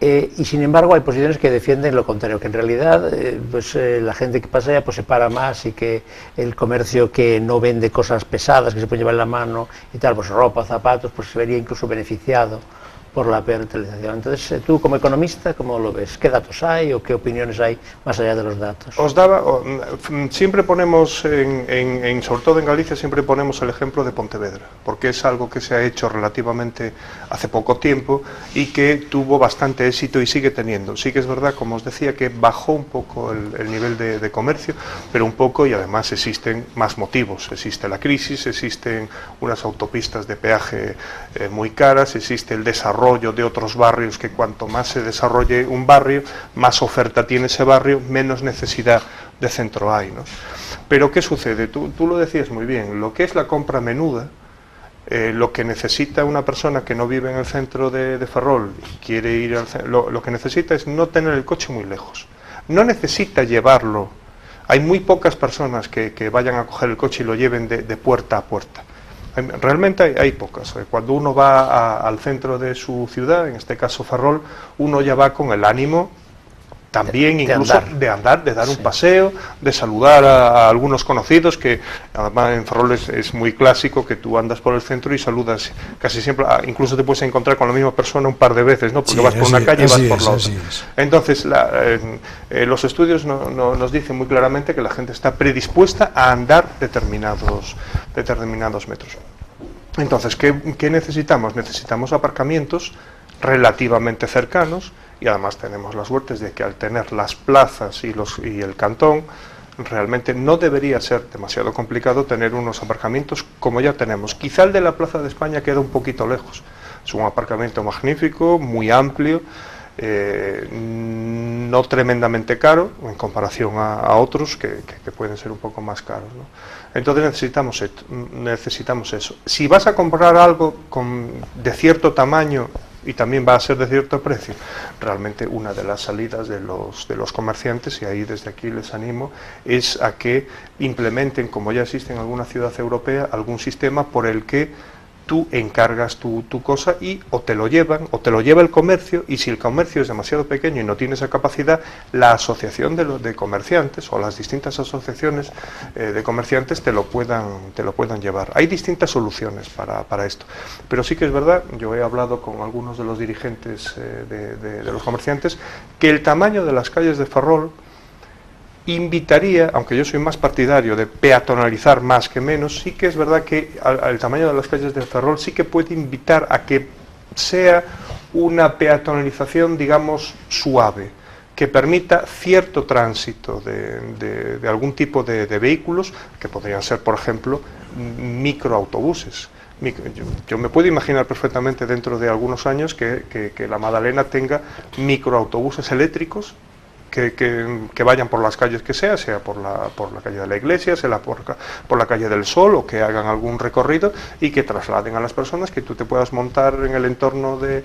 y sin embargo hay posiciones que defienden lo contrario, que en realidad la gente que pasea pues se para más, y que el comercio que no vende cosas pesadas que se pueden llevar en la mano y tal, pues ropa, zapatos, pues se vería incluso beneficiado por la peatonalización. Entonces, tú como economista, ¿cómo lo ves? ¿Qué datos hay o qué opiniones hay más allá de los datos? Siempre ponemos, sobre todo en Galicia, siempre ponemos el ejemplo de Pontevedra, porque es algo que se ha hecho relativamente hace poco tiempo y que tuvo bastante éxito y sigue teniendo. Sí que es verdad, como os decía, que bajó un poco el nivel de comercio, pero un poco, y además existen más motivos. Existe la crisis, existen unas autopistas de peaje muy caras, existe el desarrollo de otros barrios, que cuanto más se desarrolle un barrio, más oferta tiene ese barrio, menos necesidad de centro hay, ¿no? Pero ¿qué sucede? Tú lo decías muy bien, lo que es la compra menuda, lo que necesita una persona que no vive en el centro de Ferrol y quiere ir lo que necesita es no tener el coche muy lejos, no necesita llevarlo. Hay muy pocas personas que vayan a coger el coche y lo lleven de puerta a puerta. Realmente hay pocas. Cuando uno va al centro de su ciudad, en este caso Ferrol, uno ya va con el ánimo también incluso de andar, de dar un paseo, de saludar a algunos conocidos, que además en Ferrol es muy clásico que tú andas por el centro y saludas casi siempre, incluso te puedes encontrar con la misma persona un par de veces, ¿no? Porque vas por una calle y vas por la otra. Entonces los estudios nos dicen muy claramente que la gente está predispuesta a andar determinados metros. Entonces, ¿qué necesitamos? Necesitamos aparcamientos relativamente cercanos, y además tenemos las suertes de que al tener las plazas y el cantón, realmente no debería ser demasiado complicado tener unos aparcamientos como ya tenemos. Quizá el de la Plaza de España queda un poquito lejos, es un aparcamiento magnífico, muy amplio, no tremendamente caro en comparación a otros que pueden ser un poco más caros, ¿no? Entonces necesitamos eso. Si vas a comprar algo de cierto tamaño y también va a ser de cierto precio. Realmente una de las salidas de los comerciantes, y ahí desde aquí les animo, es a que implementen, como ya existe en alguna ciudad europea, algún sistema por el que tú encargas tu cosa y o te lo llevan, o te lo lleva el comercio, y si el comercio es demasiado pequeño y no tiene esa capacidad, la asociación de comerciantes o las distintas asociaciones de comerciantes te lo puedan llevar. Hay distintas soluciones para esto, pero sí que es verdad, yo he hablado con algunos de los dirigentes de los comerciantes, que el tamaño de las calles de Ferrol invitaría, aunque yo soy más partidario de peatonalizar más que menos, sí que es verdad que el tamaño de las calles de Ferrol sí que puede invitar a que sea una peatonalización, digamos, suave, que permita cierto tránsito de algún tipo de vehículos, que podrían ser, por ejemplo, microautobuses. Yo me puedo imaginar perfectamente dentro de algunos años que la Madalena tenga microautobuses eléctricos que vayan por las calles que sea por la calle de la Iglesia, sea por la calle del Sol, o que hagan algún recorrido y que trasladen a las personas, que tú te puedas montar en el entorno de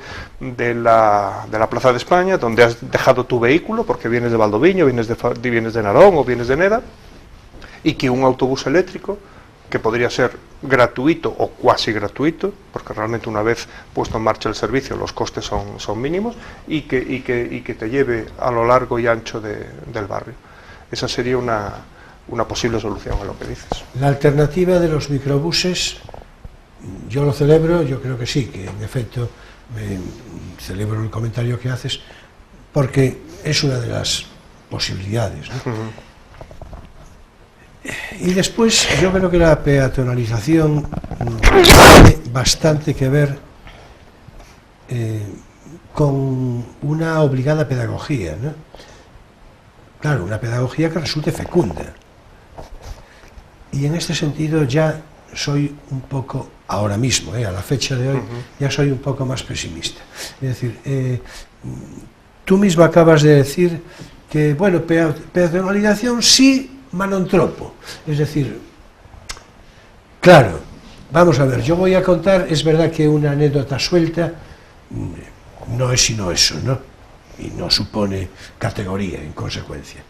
la Plaza de España, donde has dejado tu vehículo, porque vienes de Valdoviño, vienes de Narón o vienes de Neda, y que un autobús eléctrico, que podría ser gratuito o cuasi gratuito, porque realmente una vez puesto en marcha el servicio los costes son mínimos, y que te lleve a lo largo y ancho del barrio. Esa sería una posible solución a lo que dices. La alternativa de los microbuses, yo lo celebro, yo creo que sí, que en efecto celebro el comentario que haces, porque es una de las posibilidades, ¿no? Y después yo creo que la peatonalización tiene bastante que ver con una obligada pedagogía, ¿no? Claro, una pedagogía que resulte fecunda. Y en este sentido ya soy un poco, ahora mismo, a la fecha de hoy, ya soy un poco más pesimista. Es decir, tú mismo acabas de decir que, bueno, peatonalización sí, ma non tropo, es decir, claro, vamos a ver, yo voy a contar, es verdad que una anécdota suelta no es sino eso, ¿no? Y no supone categoría en consecuencia,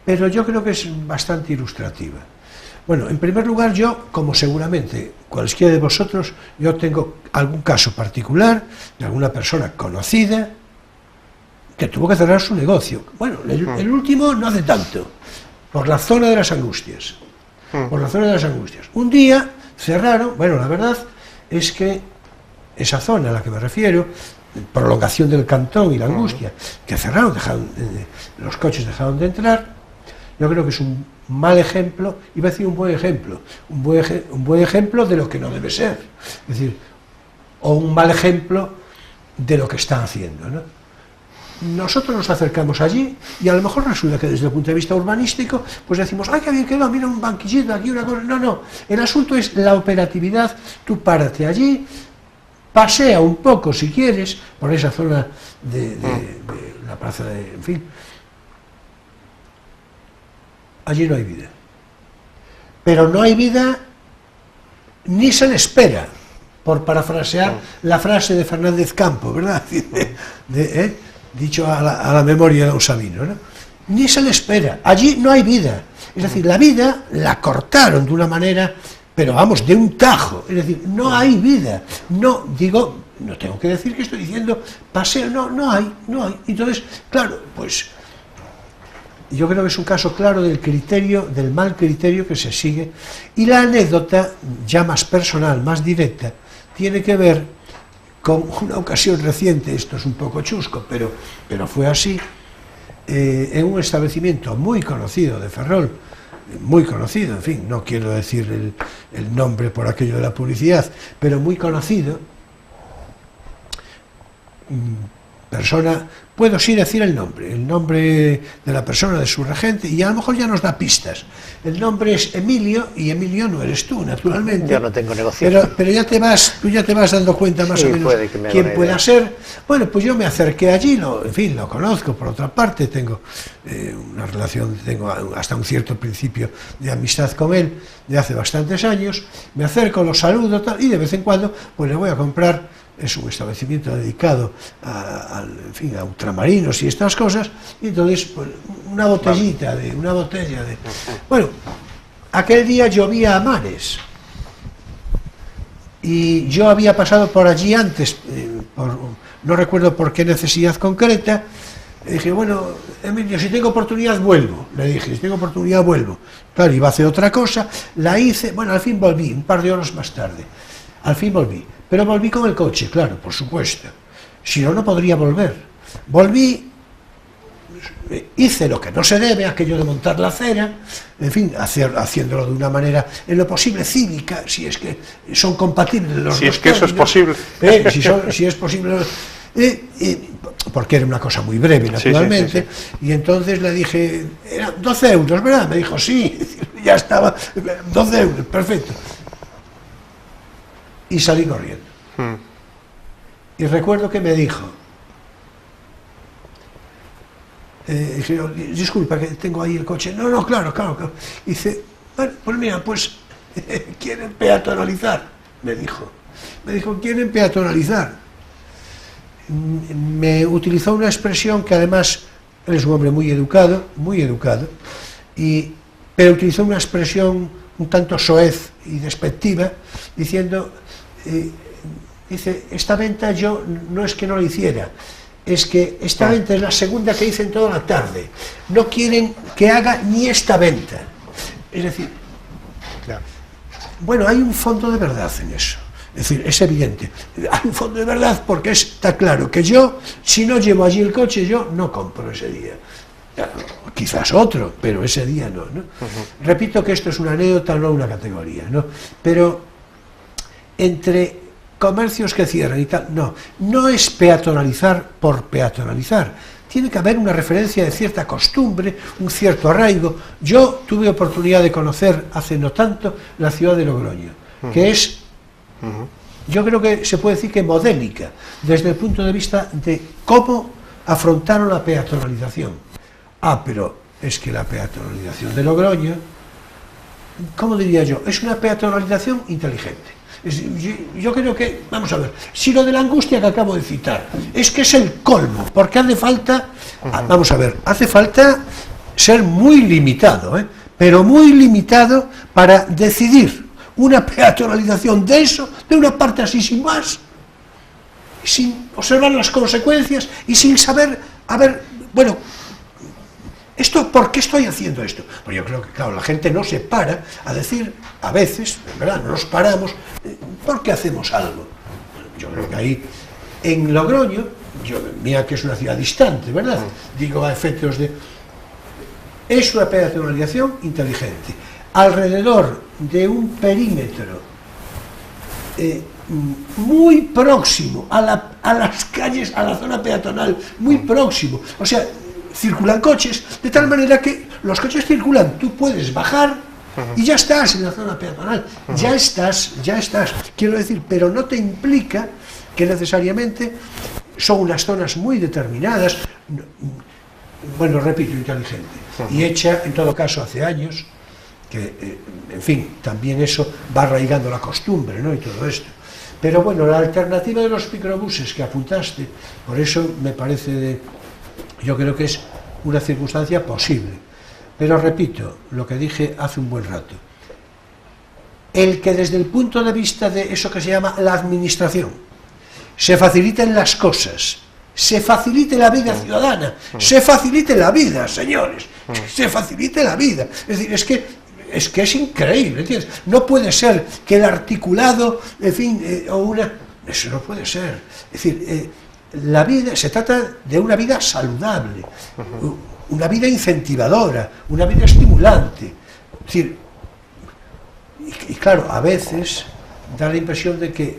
pero yo creo que es bastante ilustrativa. Bueno, en primer lugar, yo, como seguramente cualquiera de vosotros, yo tengo algún caso particular de alguna persona conocida que tuvo que cerrar su negocio. Bueno, el último no hace tanto, por la zona de las Angustias. Por la zona de las Angustias. Un día cerraron, bueno, la verdad es que esa zona a la que me refiero, prolongación del Cantón y la Angustia, que cerraron, los coches dejaron de entrar. Yo creo que es un mal ejemplo, iba a decir un buen ejemplo, un buen ejemplo de lo que no debe ser. Es decir, o un mal ejemplo de lo que están haciendo, ¿no? Nosotros nos acercamos allí y a lo mejor resulta que desde el punto de vista urbanístico pues decimos, ¡ay, qué bien quedó! Mira un banquillito aquí, una cosa... No, el asunto es la operatividad. Tú párate allí, pasea un poco si quieres por esa zona de la plaza de... en fin. Allí no hay vida. Pero no hay vida ni se le espera, por parafrasear la frase de Fernández Campo, ¿verdad? Dicho a la memoria de don Sabino, ¿no? Ni se le espera, allí no hay vida, es decir, la vida la cortaron de una manera, pero vamos, de un tajo, es decir, no hay vida, no tengo que decir que estoy diciendo paseo, no hay, entonces, claro, pues, yo creo que es un caso claro del mal criterio que se sigue, y la anécdota, ya más personal, más directa, tiene que ver con una ocasión reciente, esto es un poco chusco, pero fue así, en un establecimiento muy conocido de Ferrol, muy conocido, en fin, no quiero decir el nombre por aquello de la publicidad, pero muy conocido, persona, puedo sí decir el nombre de la persona, de su regente, y a lo mejor ya nos da pistas. El nombre es Emilio, y Emilio no eres tú, naturalmente. Yo no tengo negocio. Pero tú ya te vas dando cuenta más o menos quién pueda ser. Bueno, pues yo me acerqué allí, lo conozco, por otra parte, tengo una relación, tengo hasta un cierto principio de amistad con él, de hace bastantes años, me acerco, lo saludo, tal, y de vez en cuando, pues le voy a comprar es un establecimiento dedicado a ultramarinos y estas cosas, y entonces pues, una botella de... Bueno, aquel día llovía a mares, y yo había pasado por allí antes, no recuerdo por qué necesidad concreta, y dije, bueno, Emilio, si tengo oportunidad vuelvo, le dije, si tengo oportunidad vuelvo. Claro, iba a hacer otra cosa, la hice, bueno, al fin volví, un par de horas más tarde, al fin volví. Pero volví con el coche, claro, por supuesto. Si no, no podría volver. Volví, hice lo que no se debe, aquello de montar la acera, en fin, haciéndolo de una manera, en lo posible, cívica, si es que son compatibles los dos. Si es que eso es posible. Si es posible. Porque era una cosa muy breve, naturalmente, sí. Y entonces le dije, eran 12 euros, ¿verdad? Me dijo, sí, ya estaba, 12 euros, perfecto. Y salí corriendo. Y recuerdo que me dijo, dije, disculpa, que tengo ahí el coche. No, claro. Y dice, bueno, pues mira, pues, ¿quieren peatonalizar? Me dijo, ¿quieren peatonalizar? Me utilizó una expresión que además, él es un hombre muy educado, pero utilizó una expresión un tanto soez y despectiva, diciendo... dice, esta venta yo no es que no la hiciera, es que esta venta es la segunda que hice en toda la tarde, no quieren que haga ni esta venta. Es decir, claro. Bueno, hay un fondo de verdad en eso, es decir, es evidente, hay un fondo de verdad porque está claro que yo, si no llevo allí el coche, yo no compro ese día. Quizás otro, pero ese día no. Repito que esto es una anécdota, no una categoría, ¿no? Pero entre comercios que cierran y tal, no es peatonalizar por peatonalizar, tiene que haber una referencia de cierta costumbre, un cierto arraigo. Yo tuve oportunidad de conocer hace no tanto la ciudad de Logroño, que es, yo creo que se puede decir que modélica, desde el punto de vista de cómo afrontaron la peatonalización. Pero es que la peatonalización de Logroño, ¿cómo diría yo? Es una peatonalización inteligente. Yo creo que, vamos a ver, si lo de la angustia que acabo de citar, es que es el colmo, porque hace falta, vamos a ver, hace falta ser muy limitado, pero muy limitado para decidir una peatonalización de eso, de una parte así sin más, sin observar las consecuencias y sin saber, bueno, ¿por qué estoy haciendo esto? Pues yo creo que, claro, la gente no se para a decir, a veces, ¿verdad? No nos paramos, ¿por qué hacemos algo? Yo creo que ahí, en Logroño, mira que es una ciudad distante, ¿verdad? Digo, a efectos de... Es una peatonalización inteligente. Alrededor de un perímetro muy próximo a las calles, a la zona peatonal, muy próximo. O sea, circulan coches, de tal manera que los coches circulan, tú puedes bajar y ya estás en la zona peatonal, ya estás, quiero decir, pero no te implica que necesariamente son unas zonas muy determinadas, bueno, repito, inteligente, y hecha, en todo caso, hace años, que, en fin, también eso va arraigando la costumbre, ¿no?, y todo esto. Pero bueno, la alternativa de los microbuses que apuntaste, por eso me parece yo creo que es una circunstancia posible. Pero repito lo que dije hace un buen rato. El que desde el punto de vista de eso que se llama la administración, se faciliten las cosas, se facilite la vida ciudadana, se facilite la vida, señores, se facilite la vida. Es decir, es que es increíble, ¿entiendes? No puede ser que el articulado, en fin, eso no puede ser. Es decir, la vida, se trata de una vida saludable, una vida incentivadora, una vida estimulante. Es decir, y claro, a veces da la impresión de que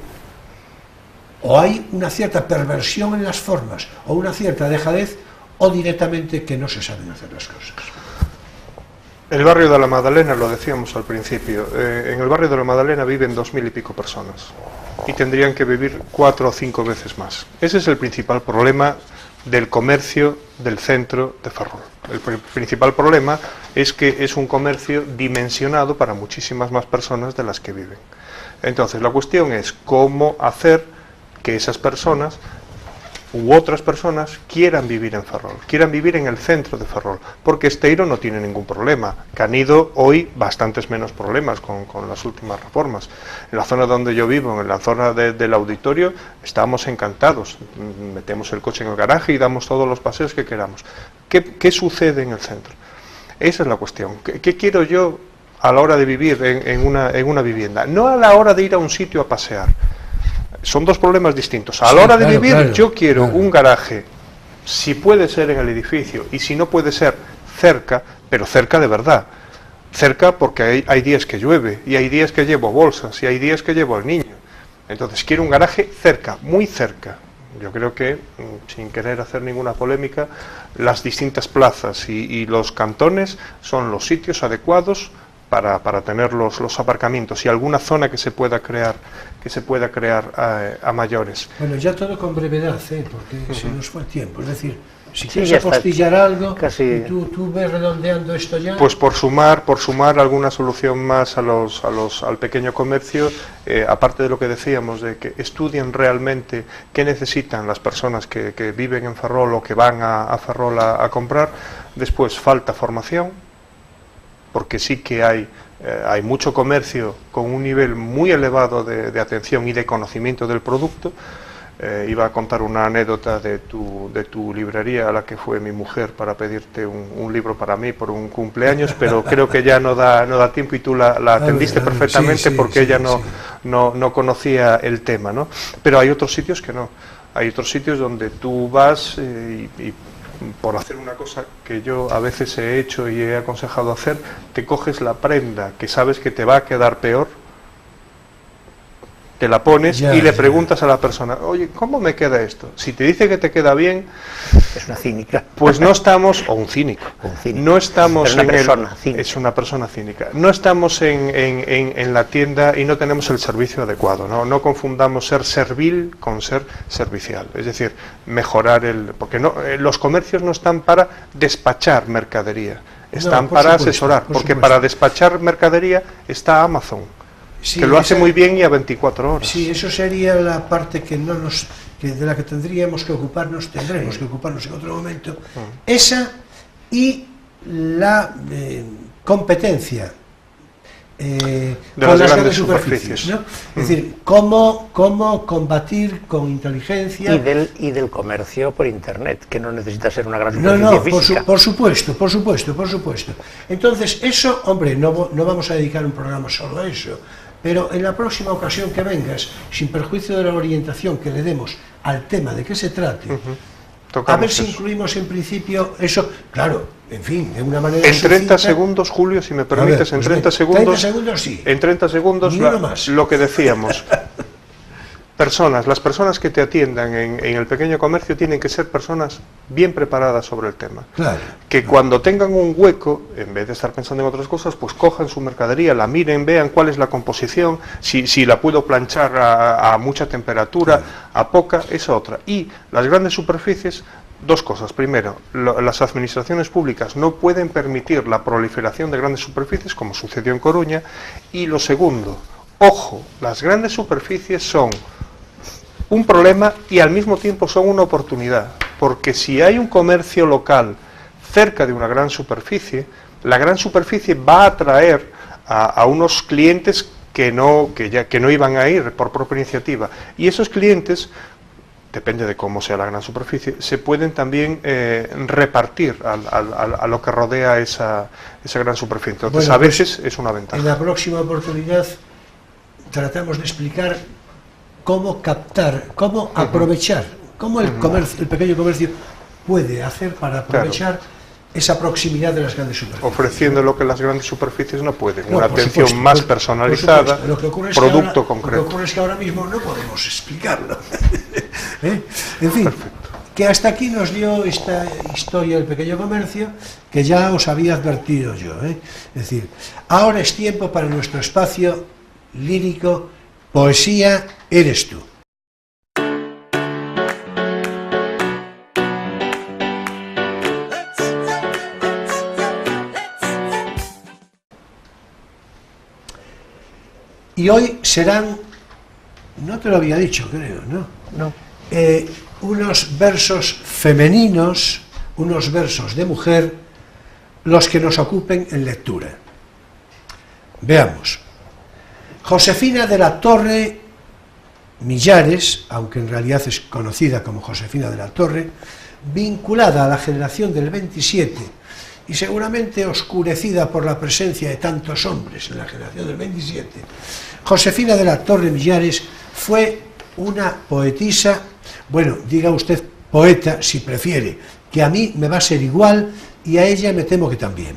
o hay una cierta perversión en las formas, o una cierta dejadez, o directamente que no se saben hacer las cosas. El barrio de la Magdalena, lo decíamos al principio, en el barrio de la Magdalena viven 2000 y pico personas y tendrían que vivir 4 o 5 veces más. Ese es el principal problema del comercio del centro de Ferrol. El principal problema es que es un comercio dimensionado para muchísimas más personas de las que viven. Entonces, la cuestión es cómo hacer que esas personas u otras personas quieran vivir en Ferrol, quieran vivir en el centro de Ferrol, porque Esteiro no tiene ningún problema, que han ido hoy bastantes menos problemas con las últimas reformas. En la zona donde yo vivo, en la zona del auditorio, estamos encantados, metemos el coche en el garaje y damos todos los paseos que queramos. ¿Qué sucede en el centro? Esa es la cuestión. ¿Qué quiero yo a la hora de vivir en una vivienda? No a la hora de ir a un sitio a pasear. Son dos problemas distintos. A la hora de vivir, yo quiero un garaje, si puede ser en el edificio, y si no puede ser cerca, pero cerca de verdad. Cerca porque hay días que llueve, y hay días que llevo bolsas, y hay días que llevo al niño. Entonces quiero un garaje cerca, muy cerca. Yo creo que, sin querer hacer ninguna polémica, las distintas plazas y los cantones son los sitios adecuados para tener los aparcamientos y alguna zona que se pueda crear a mayores. Bueno, ya todo con brevedad, porque se nos fue el tiempo. Es decir, si quieres apostillar algo, casi... ¿tú ves redondeando esto ya? Pues por sumar alguna solución más al pequeño comercio, aparte de lo que decíamos, de que estudien realmente qué necesitan las personas que viven en Ferrol o que van a Ferrol a comprar. Después falta formación, porque sí que hay mucho comercio con un nivel muy elevado de atención y de conocimiento del producto. Iba a contar una anécdota de tu librería a la que fue mi mujer para pedirte un libro para mí por un cumpleaños, pero creo que ya no da tiempo y tú la atendiste perfectamente porque ella no conocía el tema, ¿no? Pero hay otros sitios que no. Hay otros sitios donde tú vas y por hacer una cosa que yo a veces he hecho y he aconsejado hacer, te coges la prenda que sabes que te va a quedar peor, te la pones y le preguntas a la persona, oye, ¿cómo me queda esto? Si te dice que te queda bien, es una cínica. Pues no estamos, o un cínico, no estamos es una persona cínica, no estamos en la tienda y no tenemos el servicio adecuado, no confundamos ser servil con ser servicial, es decir, mejorar porque los comercios no están para despachar mercadería, están para asesorar, porque para despachar mercadería está Amazon. Sí, que lo hace muy bien y a 24 horas. Sí, eso sería la parte que de la que tendremos que ocuparnos, tendremos que ocuparnos en otro momento. Esa y la competencia de con las grandes superficies, ¿no? Es decir, cómo combatir con inteligencia. Y del comercio por internet, que no necesita ser una gran superficie física. Por supuesto. Entonces, eso, hombre, no vamos a dedicar un programa solo a eso. Pero en la próxima ocasión que vengas, sin perjuicio de la orientación que le demos al tema de qué se trate, a ver si incluimos en principio eso, claro, en fin, de una manera en 30 segundos, Julio, si me permites, en 30 segundos... 30 segundos sí. En 30 segundos lo que decíamos. Las personas que te atiendan en el pequeño comercio tienen que ser personas bien preparadas sobre el tema. Claro. Que cuando tengan un hueco, en vez de estar pensando en otras cosas, pues cojan su mercadería, la miren, vean cuál es la composición, si la puedo planchar a mucha temperatura, a poca, esa otra. Y las grandes superficies, dos cosas. Primero, las administraciones públicas no pueden permitir la proliferación de grandes superficies, como sucedió en Coruña. Y lo segundo, ojo, las grandes superficies son un problema y al mismo tiempo son una oportunidad, porque si hay un comercio local cerca de una gran superficie, la gran superficie va a atraer a unos clientes que no iban a ir por propia iniciativa, y esos clientes, depende de cómo sea la gran superficie, se pueden también repartir a lo que rodea esa gran superficie. Entonces, bueno, a veces es una ventaja. En la próxima oportunidad tratamos de explicar cómo captar, cómo aprovechar, cómo el pequeño comercio puede hacer para aprovechar esa proximidad de las grandes superficies. Ofreciendo lo que las grandes superficies no pueden, una atención más personalizada, producto concreto. Lo que ocurre es que ahora mismo no podemos explicarlo. En fin, que hasta aquí nos dio esta historia del pequeño comercio, que ya os había advertido yo. Es decir, ahora es tiempo para nuestro espacio lírico, Poesía eres tú. Y hoy serán, no te lo había dicho, creo, ¿no? No. Unos versos femeninos, unos versos de mujer, los que nos ocupen en lectura. Veamos. Josefina de la Torre Millares, aunque en realidad es conocida como Josefina de la Torre, vinculada a la generación del 27 y seguramente oscurecida por la presencia de tantos hombres en la generación del 27, Josefina de la Torre Millares fue una poetisa, bueno, diga usted poeta si prefiere, que a mí me va a ser igual y a ella me temo que también.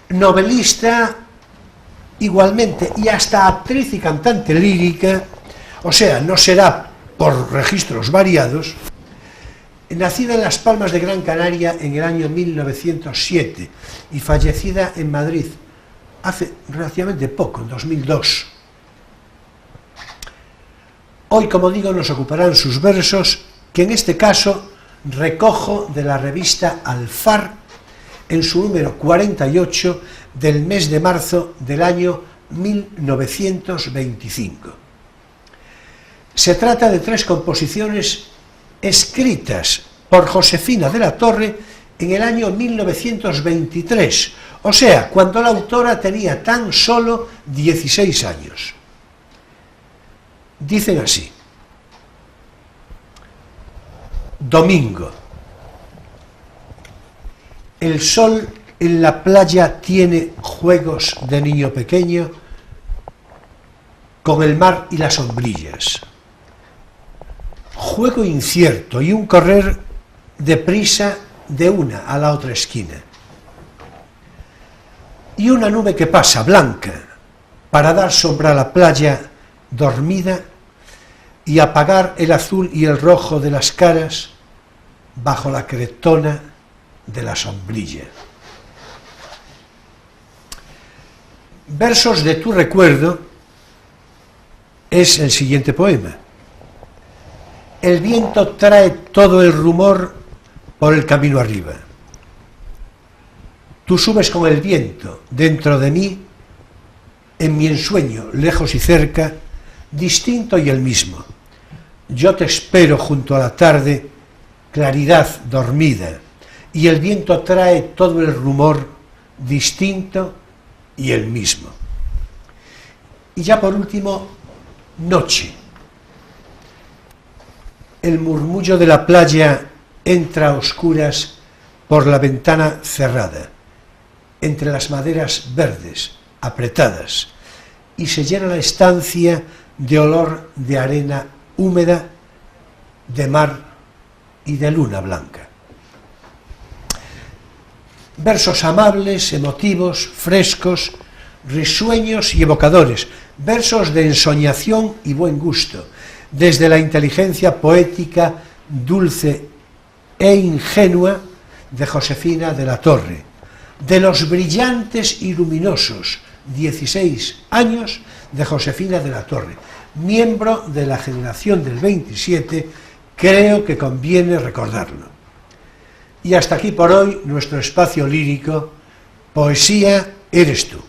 Novelista igualmente y hasta actriz y cantante lírica, o sea, no será por registros variados, nacida en Las Palmas de Gran Canaria en el año 1907 y fallecida en Madrid hace relativamente poco, en 2002. Hoy, como digo, nos ocuparán sus versos, que en este caso recojo de la revista Alfar en su número 48 del mes de marzo del año 1925. Se trata de 3 composiciones escritas por Josefina de la Torre en el año 1923, o sea, cuando la autora tenía tan solo 16 años. Dicen así: Domingo. El sol en la playa tiene juegos de niño pequeño con el mar y las sombrillas. Juego incierto y un correr deprisa de una a la otra esquina. Y una nube que pasa blanca para dar sombra a la playa dormida y apagar el azul y el rojo de las caras bajo la cretona de la sombrilla. Versos de tu recuerdo es el siguiente poema. El viento trae todo el rumor por el camino arriba. Tú subes con el viento dentro de mí, en mi ensueño, lejos y cerca, distinto y el mismo. Yo te espero junto a la tarde, claridad dormida, y el viento trae todo el rumor, distinto y el mismo. Y ya por último, noche. El murmullo de la playa entra a oscuras por la ventana cerrada, entre las maderas verdes, apretadas, y se llena la estancia de olor de arena húmeda, de mar y de luna blanca. Versos amables, emotivos, frescos, risueños y evocadores, versos de ensoñación y buen gusto, desde la inteligencia poética dulce e ingenua de Josefina de la Torre, de los brillantes y luminosos 16 años de Josefina de la Torre, miembro de la generación del 27, creo que conviene recordarlo. Y hasta aquí por hoy nuestro espacio lírico, Poesía eres tú.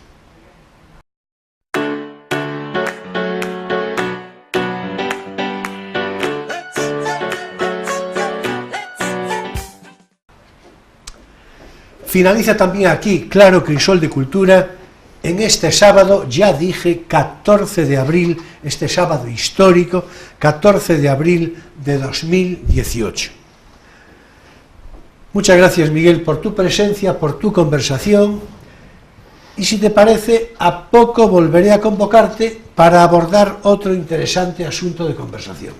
Finaliza también aquí Claro Crisol de Cultura en este sábado, ya dije, 14 de abril, este sábado histórico, 14 de abril de 2018. Muchas gracias, Miguel, por tu presencia, por tu conversación, y si te parece, a poco volveré a convocarte para abordar otro interesante asunto de conversación.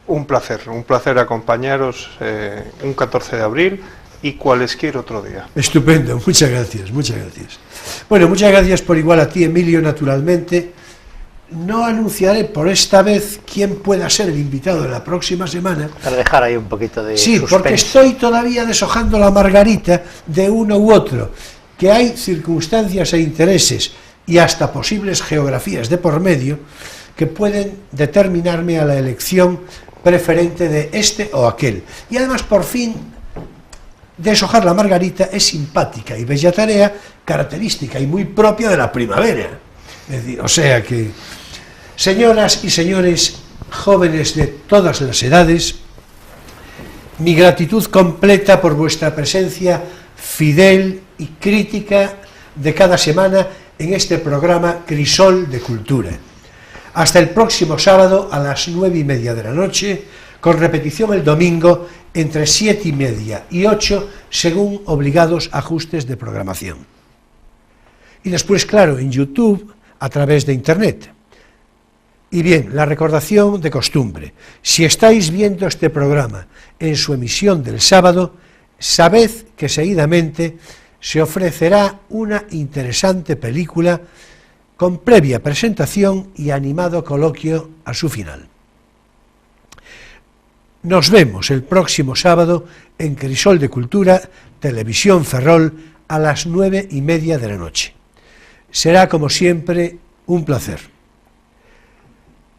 Un placer acompañaros un 14 de abril y cualesquier otro día. Estupendo, muchas gracias, muchas gracias. Bueno, muchas gracias por igual a ti, Emilio, naturalmente. No anunciaré por esta vez quién pueda ser el invitado de la próxima semana. Para dejar ahí un poquito de sí, suspense. Porque estoy todavía deshojando la margarita de uno u otro, que hay circunstancias e intereses y hasta posibles geografías de por medio que pueden determinarme a la elección preferente de este o aquel. Y además, por fin, deshojar la margarita es simpática y bella tarea, característica y muy propia de la primavera. Es decir, o sea que, señoras y señores, jóvenes de todas las edades, mi gratitud completa por vuestra presencia fidel y crítica de cada semana en este programa Crisol de Cultura. Hasta el próximo sábado a las 9:30 de la noche, con repetición el domingo entre 7:30 y 8, según obligados ajustes de programación. Y después, claro, en YouTube, a través de Internet. Y bien, la recordación de costumbre. Si estáis viendo este programa en su emisión del sábado, sabed que seguidamente se ofrecerá una interesante película con previa presentación y animado coloquio a su final. Nos vemos el próximo sábado en Crisol de Cultura, Televisión Ferrol, a las 9:30 de la noche. Será, como siempre, un placer.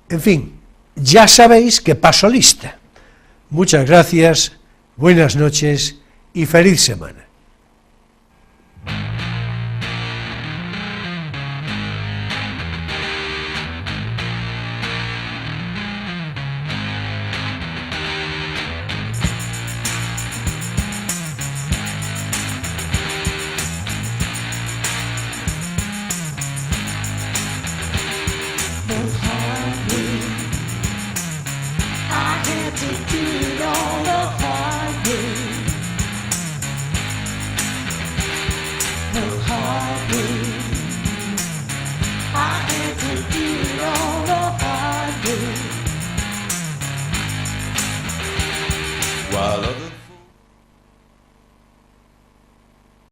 En fin, ya sabéis que paso lista. Muchas gracias, buenas noches y feliz semana. I had to do it all the hard way.